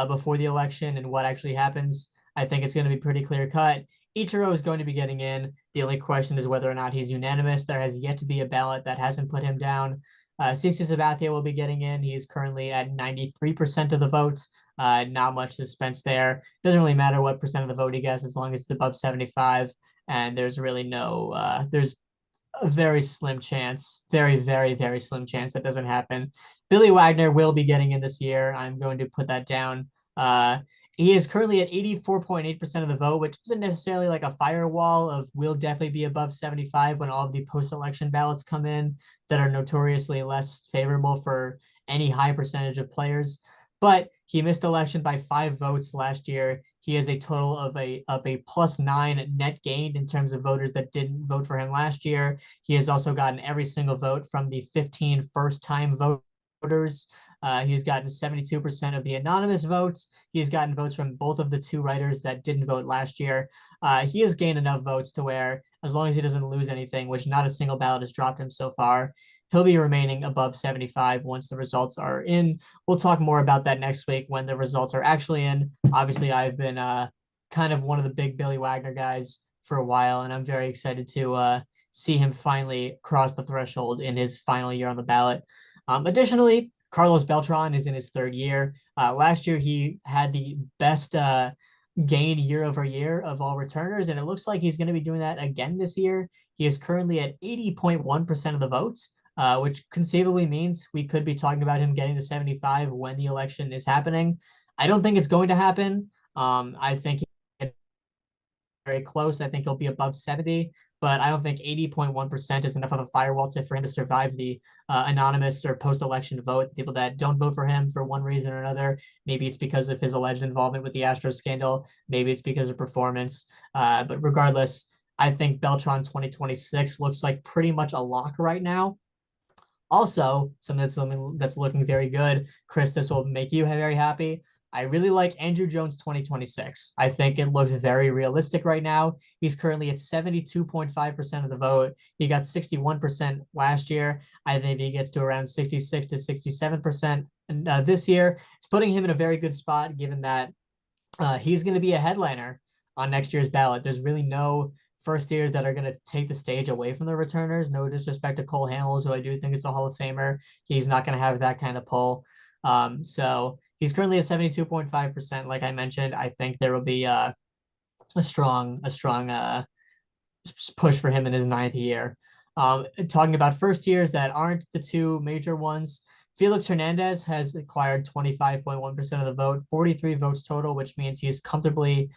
before the election and what actually happens. I think it's going to be pretty clear cut. Ichiro is going to be getting in. The only question is whether or not he's unanimous. There has yet to be a ballot that hasn't put him down. CC Sabathia will be getting in. He's currently at 93% of the votes. Not much suspense there. Doesn't really matter what percent of the vote he gets as long as it's above 75. And there's really there's a very slim chance, very slim chance that doesn't happen. Billy Wagner will be getting in this year. I'm going to put that down. He is currently at 84.8% of the vote, which isn't necessarily like a firewall of will definitely be above 75 when all of the post-election ballots come in that are notoriously less favorable for any high percentage of players. But he missed election by 5 votes last year. He has a total of a +9 net gained in terms of voters that didn't vote for him last year. He has also gotten every single vote from the 15 first-time voters. He's gotten 72% of the anonymous votes. He's gotten votes from both of the 2 writers that didn't vote last year. He has gained enough votes to where, as long as he doesn't lose anything, which not a single ballot has dropped him so far, he'll be remaining above 75 once the results are in. We'll talk more about that next week when the results are actually in. Obviously, I've been kind of one of the big Billy Wagner guys for a while, and I'm very excited to see him finally cross the threshold in his final year on the ballot. Additionally, Carlos Beltran is in his 3rd year. Last year, he had the best gain year over year of all returners, and it looks like he's going to be doing that again this year. He is currently at 80.1% of the votes, which conceivably means we could be talking about him getting to 75 when the election is happening. I don't think it's going to happen. I think very close. I think he'll be above 70, but I don't think 80.1% is enough of a firewall for him to survive the anonymous or post-election vote. People that don't vote for him for one reason or another. Maybe it's because of his alleged involvement with the Astros scandal. Maybe it's because of performance. But regardless, I think Beltran 2026 looks like pretty much a lock right now. Also, something that's looking very good. Chris, this will make you very happy. I really like Andrew Jones 2026. I think it looks very realistic right now. He's currently at 72.5% of the vote. He got 61% last year. I think he gets to around 66 to 67% this year. It's putting him in a very good spot, given that he's going to be a headliner on next year's ballot. There's really no first years that are going to take the stage away from the returners. No disrespect to Cole Hamels, who I do think is a Hall of Famer. He's not going to have that kind of pull. So he's currently at 72.5%. Like I mentioned, I think there will be a strong push for him in his ninth year. Talking about first years that aren't the two major ones, Felix Hernandez has acquired 25.1% of the vote, 43 votes total, which means he's comfortably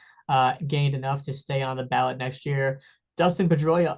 gained enough to stay on the ballot next year. Dustin Pedroia,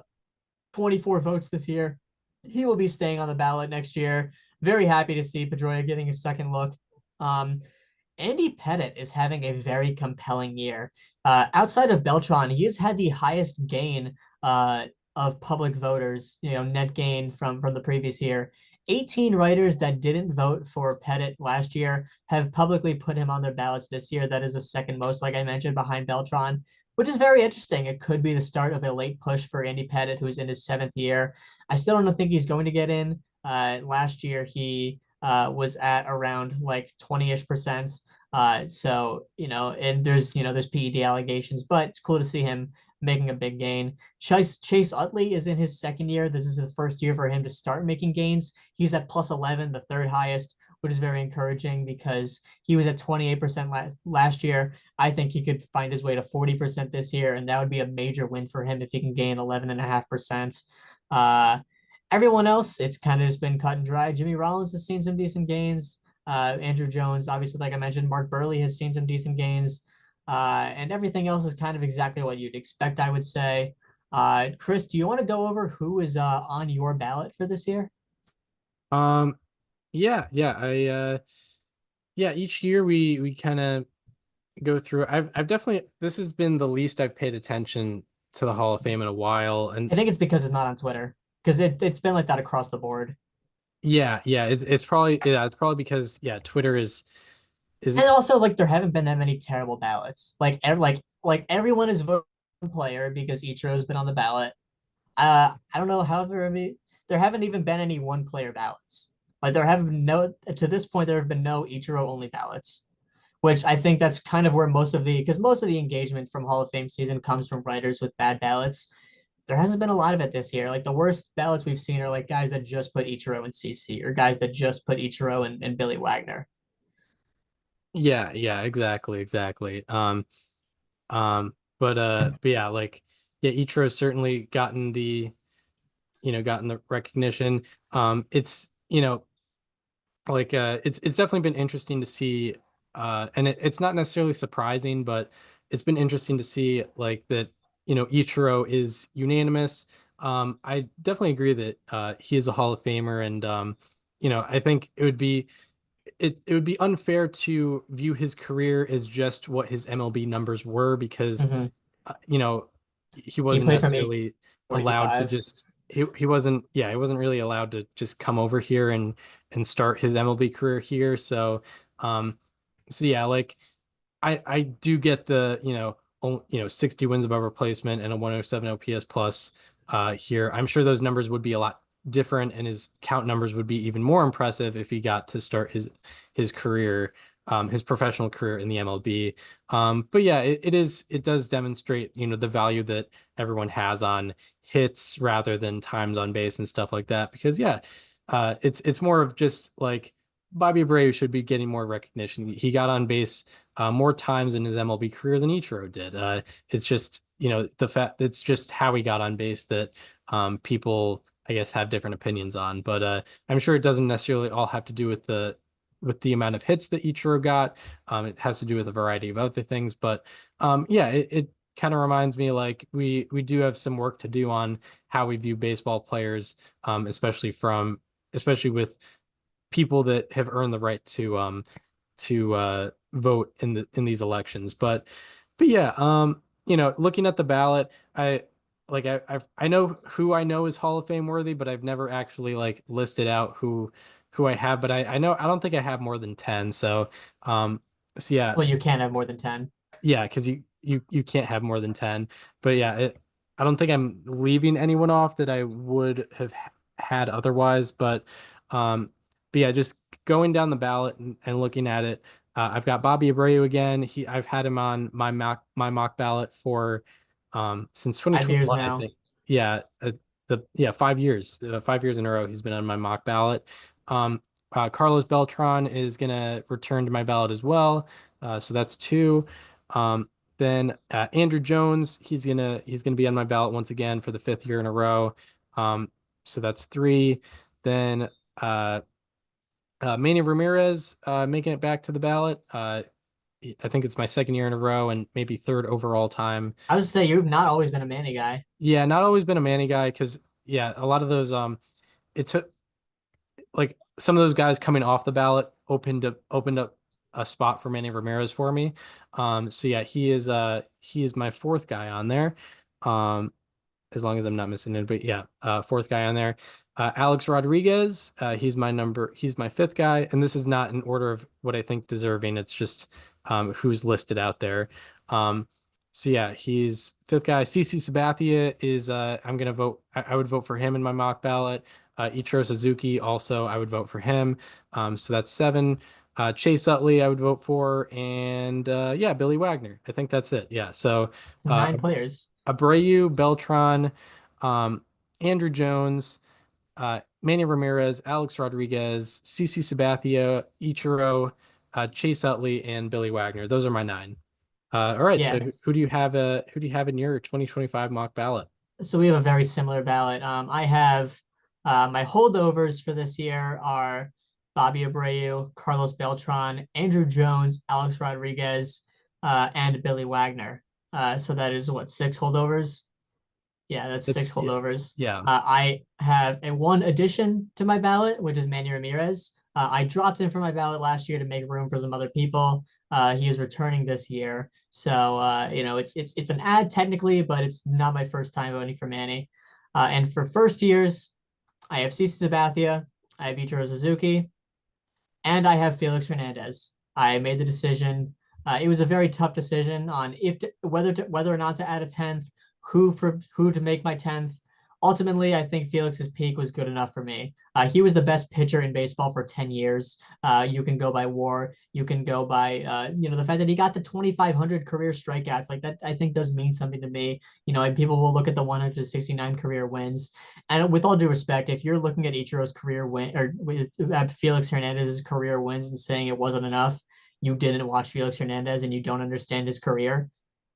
24 votes this year. He will be staying on the ballot next year. Very happy to see Pedroia getting a second look. Andy Pettit is having a very compelling year. Outside of Beltran, he has had the highest gain of public voters, net gain from the previous year. 18 writers that didn't vote for Pettit last year have publicly put him on their ballots this year. That is the second most, like I mentioned, behind Beltran, which is very interesting. It could be the start of a late push for Andy Pettit, who's in his seventh year. I still don't think he's going to get in. Last year, he was at around like 20-ish%. So, and there's PED allegations, but it's cool to see him making a big gain. Chase Utley is in his second year. This is the first year for him to start making gains. He's at plus 11, the third highest, which is very encouraging because he was at 28% last year. I think he could find his way to 40% this year, and that would be a major win for him if he can gain 11.5%. Everyone else, it's kind of just been cut and dry. Jimmy Rollins has seen some decent gains. Andrew Jones, obviously, like I mentioned, Mark Burley has seen some decent gains. And everything else is kind of exactly what you'd expect, I would say. Chris, do you want to go over who is on your ballot for this year? Each year we kind of go through. I've definitely, this has been the least I've paid attention to the Hall of Fame in a while, and I think it's because it's not on Twitter, because it's been like that across the board. It's probably because Twitter is And also, like, there haven't been that many terrible ballots. Like everyone is voting player because Ichiro's been on the ballot. I don't know how there haven't even been any one player ballots. Like there have been no to this point there have been no Ichiro only ballots, which I think that's kind of where most of the engagement from Hall of Fame season comes from writers with bad ballots. There hasn't been a lot of it this year. Like the worst ballots we've seen are like guys that just put Ichiro and CC or guys that just put Ichiro and Billy Wagner. exactly. But yeah, like Ichiro's certainly gotten the recognition. It's it's definitely been interesting to see, and it's not necessarily surprising, but it's been interesting to see like that, Ichiro is unanimous. I definitely agree that he is a Hall of Famer, and I think it would be unfair to view his career as just what his MLB numbers were because Mm-hmm. he He wasn't played from necessarily allowed to 45. just he wasn't he wasn't really allowed to just come over here and start his MLB career here. Um like I do get the 60 wins above replacement and a 107 OPS plus here. I'm sure those numbers would be a lot different, and his count numbers would be even more impressive if he got to start his career, his professional career in the MLB. But yeah, it does demonstrate the value that everyone has on hits rather than times on base and stuff like that. Because it's more of just like Bobby Abreu should be getting more recognition. He got on base more times in his MLB career than Ichiro did. It's just, the fact it's just how he got on base that people, I guess, have different opinions on. But I'm sure it doesn't necessarily all have to do with the amount of hits that Ichiro got. It has to do with a variety of other things. But it kind of reminds me like we do have some work to do on how we view baseball players, especially with people that have earned the right to vote in these elections. But yeah, looking at the ballot, I know who I know is Hall of Fame worthy, but I've never actually like listed out who I have. But I know I don't think I have more than 10. So yeah, Well, you can't have more than 10. yeah, because you can't have more than 10. But yeah, I don't think I'm leaving anyone off that I would have had otherwise. Um, but yeah, just going down the ballot and looking at it, I've got Bobby Abreu again. I've had him on my mock ballot for Since 5 years 2021, I now. think. Yeah, 5 years, 5 years in a row, he's been on my mock ballot. Um, Carlos Beltran is gonna return to my ballot as well. So that's two. Um, then Andrew Jones, he's gonna be on my ballot once again for the fifth year in a row. So that's three. Then uh, Manny Ramirez making it back to the ballot. I think it's my second year in a row and maybe third overall time. I would say you've not always been a Manny guy. Yeah, not always been a Manny guy because yeah, a lot of those it took like some of those guys coming off the ballot opened up a spot for Manny Ramirez for me. So yeah, he is my fourth guy on there. Um, as long as I'm not missing it. But yeah, fourth guy on there. Alex Rodriguez, he's my fifth guy, and this is not in order of what I think deserving. It's just who's listed out there. Um, so yeah, he's fifth guy. CC Sabathia is I'm gonna vote. I would vote for him in my mock ballot. Ichiro Suzuki also I would vote for him. So that's seven. Chase Utley I would vote for, and yeah, Billy Wagner. I think that's it. Yeah. So uh, 9 players. Abreu, Beltran, um, Andrew Jones, Manny Ramirez, Alex Rodriguez, CC Sabathia, Ichiro, Chase Utley, and Billy Wagner. Those are my nine. All right. So who do Yes. you have? Who do you have in your 2025 mock ballot? So we have a very similar ballot. I have my holdovers for this year are Bobby Abreu, Carlos Beltran, Andrew Jones, Alex Rodriguez, and Billy Wagner. So that is what, six holdovers? Yeah, that's six Yeah. holdovers. Yeah. I have a one addition to my ballot, which is Manny Ramirez. I dropped him from my ballot last year to make room for some other people. He is returning this year, so it's an ad technically, but it's not my first time voting for Manny. And for first years, I have CC Sabathia, I have Ichiro Suzuki, and I have Felix Hernandez. I made the decision. It was a very tough decision on whether or not to add a 10th, who to make my 10th. Ultimately, I think Felix's peak was good enough for me. He was the best pitcher in baseball for 10 years. You can go by WAR. You can go by the fact that he got the 2,500 career strikeouts. Like that, I think does mean something to me. And people will look at the 169 career wins. And with all due respect, if you're looking at Ichiro's career win or with Felix Hernandez's career wins and saying it wasn't enough, you didn't watch Felix Hernandez and you don't understand his career.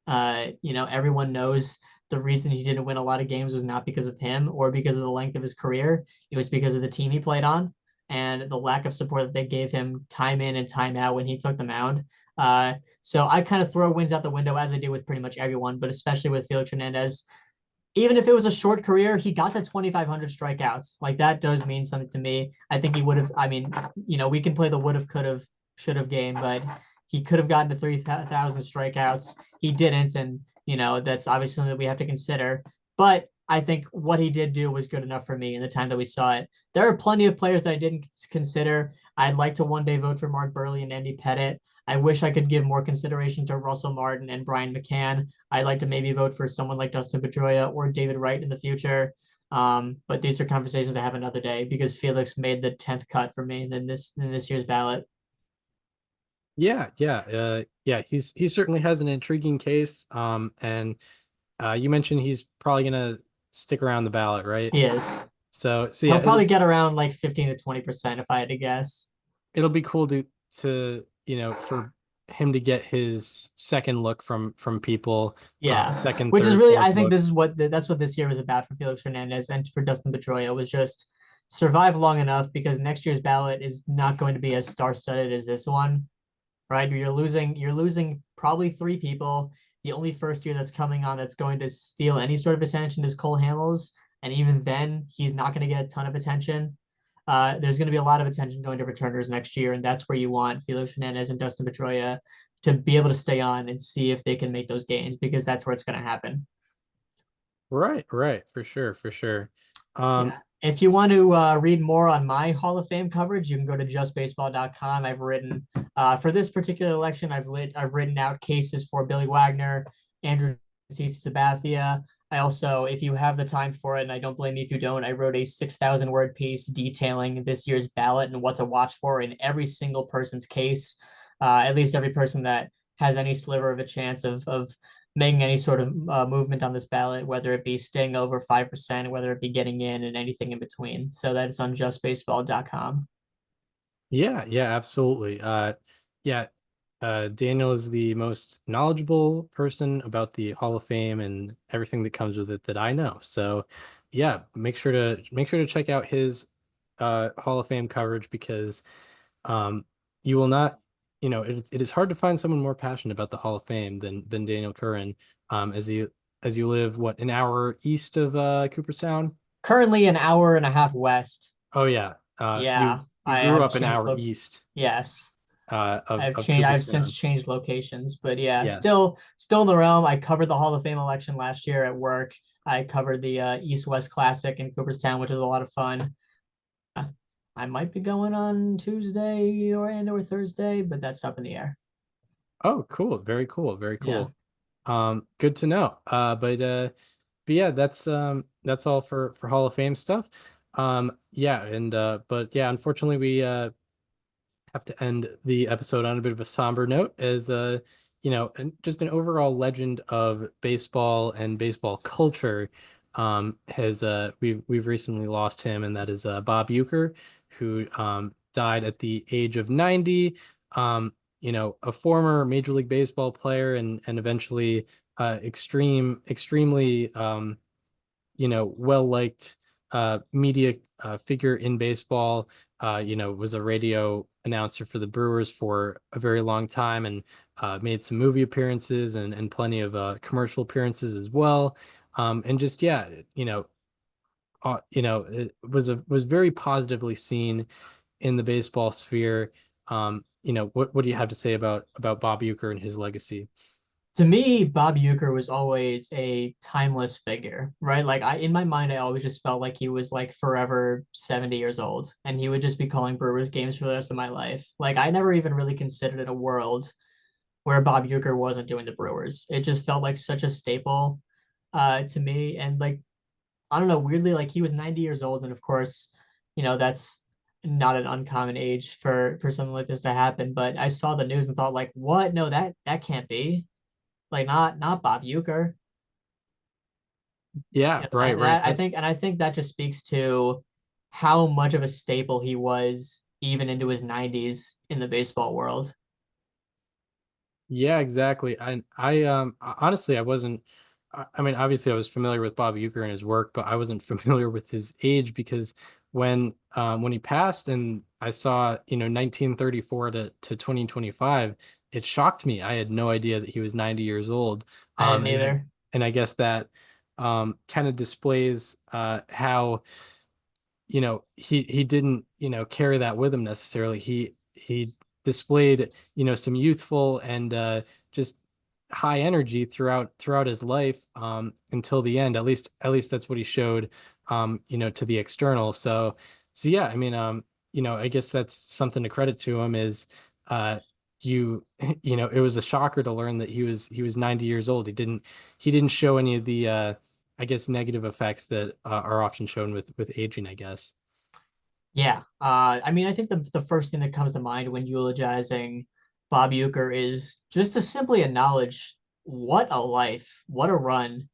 Everyone knows the reason he didn't win a lot of games was not because of him or because of the length of his career. It was because of the team he played on and the lack of support that they gave him time in and time out when he took the mound. So I kind of throw wins out the window as I do with pretty much everyone, but especially with Felix Hernandez. Even if it was a short career, he got to 2,500 strikeouts. Like that does mean something to me. I think he would have. I mean, we can play the would have, could have, should have game, but he could have gotten to 3,000 strikeouts. He didn't, and that's obviously something that we have to consider. But I think what he did do was good enough for me in the time that we saw it. There are plenty of players that I didn't consider. I'd like to one day vote for Mark Burley and Andy Pettit. I wish I could give more consideration to Russell Martin and Brian McCann. I'd like to maybe vote for someone like Dustin Pedroia or David Wright in the future. But these are conversations to have another day because Felix made the 10th cut for me in this year's ballot. Yeah. Yeah. He certainly has an intriguing case. And you mentioned he's probably gonna stick around the ballot, right? He is. So yeah, He'll probably get around like 15 to 20% if I had to guess. it'll be cool to for him to get his second look from people, Yeah, second, which is third, really, fourth I think look. this is that's what this year was about for Felix Hernandez and for Dustin Pedroia was just survive long enough because next year's ballot is not going to be as star-studded as this one, right? You're losing probably three people. The only first year that's coming on that's going to steal any sort of attention is Cole Hamels, and even then, he's not going to get a ton of attention. There's going to be a lot of attention going to returners next year, and that's where you want Felix Hernandez and Dustin Pedroia to be able to stay on and see if they can make those gains because that's where it's going to happen. Right, for sure, for sure. Um, Yeah. If you want to read more on my Hall of Fame coverage, you can go to justbaseball.com. I've written for this particular election, I've written out cases for Billy Wagner, Andrew CC Sabathia. I also, if you have the time for it, and I don't blame you if you don't, I wrote a 6,000 word piece detailing this year's ballot and what to watch for in every single person's case, at least every person that has any sliver of a chance of making any sort of movement on this ballot, whether it be staying over 5%, whether it be getting in, and anything in between. So that is on justbaseball.com. Yeah, yeah, absolutely. Yeah, Daniel is the most knowledgeable person about the Hall of Fame and everything that comes with it that I know. So, yeah, make sure to check out his Hall of Fame coverage because you will not, it is hard to find someone more passionate about the Hall of Fame than Daniel Curran. As you live what, an hour east of Cooperstown? Currently an hour and a half west. Oh yeah. Yeah, You I grew have up an changed hour look. east Yes. of I've since Cooperstown. changed locations, but yeah, Yes. still in the realm. I covered the Hall of Fame election last year at work. I covered the East West Classic in Cooperstown, which is a lot of fun. Uh, I might be going on Tuesday or Thursday, but that's up in the air. Oh, cool. Very cool. Very Yeah. cool. Good to know. But yeah, that's all for Hall of Fame stuff. Yeah, and but yeah, unfortunately we have to end the episode on a bit of a somber note as just an overall legend of baseball and baseball culture has we've recently lost him, and that is Bob Uecker, who died at the age of 90. A former Major League Baseball player and eventually extremely well liked media figure in baseball. Was a radio announcer for the Brewers for a very long time and made some movie appearances and plenty of commercial appearances as well. And just yeah, it was very positively seen in the baseball sphere. What do you have to say about Bob Uecker and his legacy? To me, Bob Uecker was always a timeless figure, right? Like in my mind, I always just felt like he was like forever 70 years old and he would just be calling Brewers games for the rest of my life. Like I never even really considered it a world where Bob Uecker wasn't doing the Brewers. It just felt like such a staple to me. And like, I don't know, weirdly, like he was 90 years old. And of course, that's not an uncommon age for something like this to happen. But I saw the news and thought like, what? No, that can't be. Like not Bob Uecker. Yeah, right, right. I think that just speaks to how much of a staple he was even into his 90s in the baseball world. Yeah, exactly. Honestly, I wasn't. I mean, obviously, I was familiar with Bob Uecker and his work, but I wasn't familiar with his age because when he passed and I saw 1934 to 2025, it shocked me. I had no idea that he was 90 years old. I didn't And either. I guess that kind of displays how he didn't carry that with him necessarily. He displayed some youthful and just high energy throughout his life until the end. At least that's what he showed to the external. So yeah, I mean I guess that's something to credit to him is you it was a shocker to learn that he was 90 years old. He didn't show any of the I guess negative effects that are often shown with aging, I guess. Yeah. I mean, I think the first thing that comes to mind when eulogizing Bob Uecker is just to simply acknowledge what a life, what a run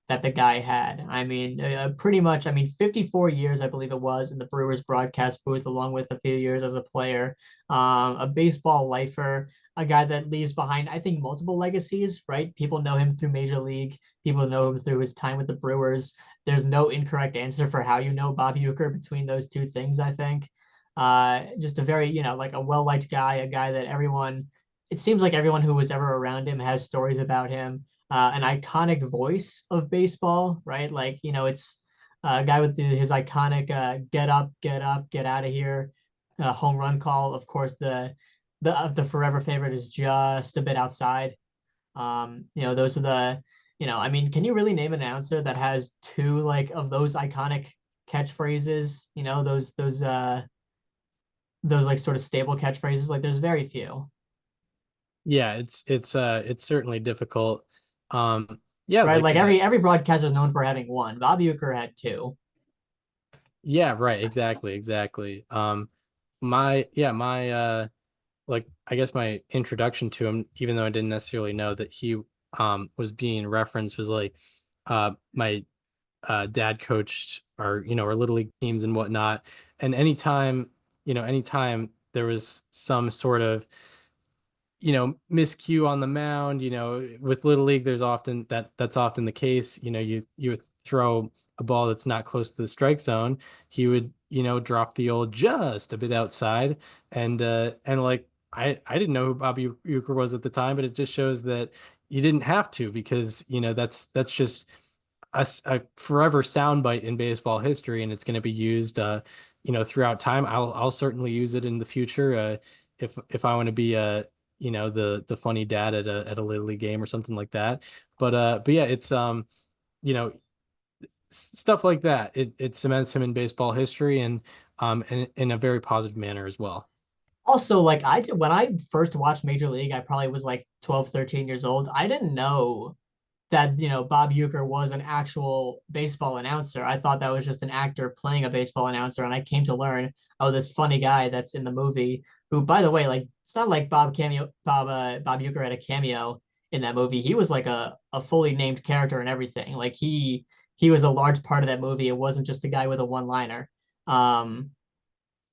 that the guy had. I mean, pretty much, I mean, 54 years, I believe it was, in the Brewers broadcast booth, along with a few years as a player, a baseball lifer, a guy that leaves behind, I think, multiple legacies, right? People know him through Major League, people know him through his time with the Brewers. There's no incorrect answer for how you know Bob Uecker between those two things, I think. Just a very, like a well-liked guy, a guy that it seems like everyone who was ever around him has stories about him, an iconic voice of baseball, right? Like, it's a guy with his iconic get up, get out of here, home run call. Of course, the forever favorite is just a bit outside. Those are I mean, can you really name an announcer that has two like of those iconic catchphrases? Those like sort of stable catchphrases. Like, there's very few. Yeah, it's certainly difficult. Yeah, Right? like Like every broadcaster is known for having one. Bob Uecker had two. yeah, right, exactly, exactly. My like I guess my introduction to him, even though I didn't necessarily know that he was being referenced, was like my dad coached our little league teams and whatnot. And anytime there was some sort of miscue on the mound, with little league, there's often that's often the case. You throw a ball that's not close to the strike zone, he would, drop the old just a bit outside. And like I didn't know who Bobby Uecker was at the time, but it just shows that you didn't have to, because that's just a forever soundbite in baseball history, and it's going to be used throughout time. I'll certainly use it in the future, if I want to be the funny dad at a little league game or something like that. But yeah, it's you know stuff like that. It cements him in baseball history, and in a very positive manner as well. Also, like I did when I first watched Major League, I probably was like 12, 13 years old. I didn't know that, Bob Uecker was an actual baseball announcer. I thought that was just an actor playing a baseball announcer, and I came to learn, oh, this funny guy that's in the movie, who, by the way, like it's not like Bob Uecker had a cameo in that movie. He was like a fully named character and everything. Like he was a large part of that movie. It wasn't just a guy with a one-liner. Um,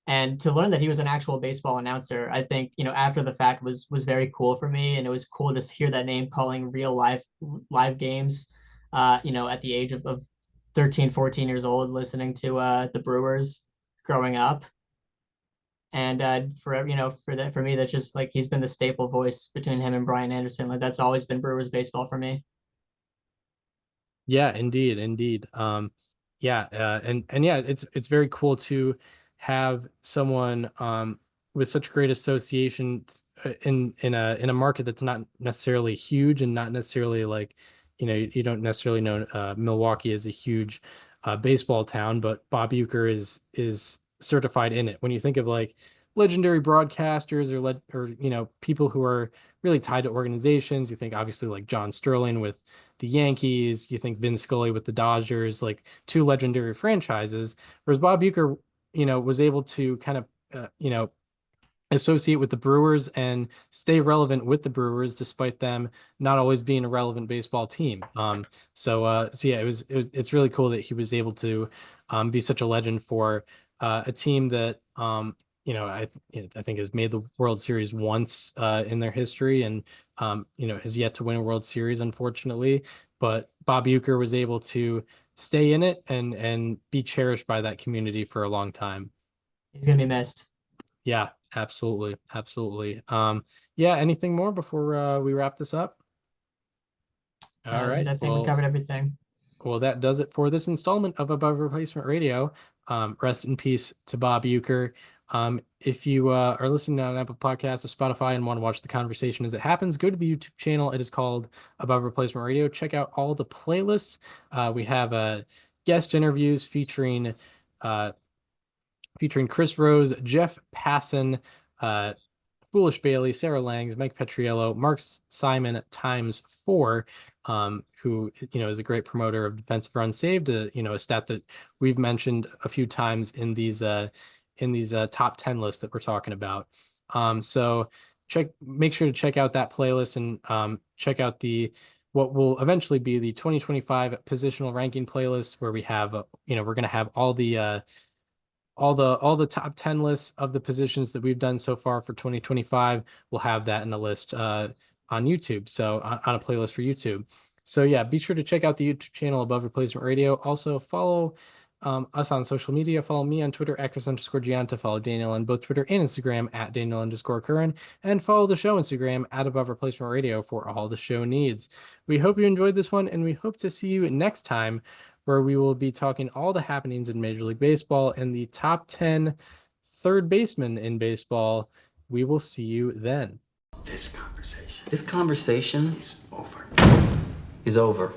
and to learn that he was an actual baseball announcer, I think, after the fact was very cool for me. And it was cool to hear that name calling real live games, at the age of 13, 14 years old, listening to the Brewers growing up. And for me, that's just like he's been the staple voice between him and Brian Anderson. Like that's always been Brewers baseball for me. Yeah, indeed, indeed. Yeah, and yeah, it's very cool to have someone with such great association in a market that's not necessarily huge, and not necessarily like, you don't necessarily know Milwaukee is a huge baseball town, but Bob Uecker is certified in it. When you think of like legendary broadcasters, or people who are really tied to organizations, you think obviously like John Sterling with the Yankees, you think Vin Scully with the Dodgers, like two legendary franchises. Whereas Bob Uecker, was able to kind of, associate with the Brewers and stay relevant with the Brewers despite them not always being a relevant baseball team. So yeah, it's really cool that he was able to be such a legend for a team that I think has made the World Series once in their history, and has yet to win a World Series, unfortunately. But Bob Uecker was able to stay in it and be cherished by that community for a long time. He's gonna be missed. Yeah, absolutely. Absolutely. Yeah, anything more before we wrap this up? All right. I think we Well, covered everything. that does it for this installment of Above Replacement Radio. Rest in peace to Bob Uecker. If you are listening on Apple Podcasts or Spotify and want to watch the conversation as it happens, go to the YouTube channel. It is called Above Replacement Radio. Check out all the playlists. We have guest interviews featuring Chris Rose, Jeff Passan, uh, Foolish Bailey, Sarah Langs, Mike Petriello, Mark Simon times four, who is a great promoter of defensive runs saved, a stat that we've mentioned a few times in these top 10 lists that we're talking about. So make sure to check out that playlist, and check out what will eventually be the 2025 positional ranking playlist, where we have we're going to have all the top 10 lists of the positions that we've done so far for 2025. We'll have that in a list on YouTube, so on a playlist for YouTube. So yeah, be sure to check out the YouTube channel Above Replacement Radio. Also follow us on social media. Follow me on Twitter at Chris_Gianta. Follow Daniel on both Twitter and Instagram at Daniel_Curran. And follow the show Instagram at Above Replacement Radio for all the show needs. We hope you enjoyed this one, and we hope to see you next time, where we will be talking all the happenings in Major League Baseball and the top 10 third basemen in baseball. We will see you then. This conversation is over.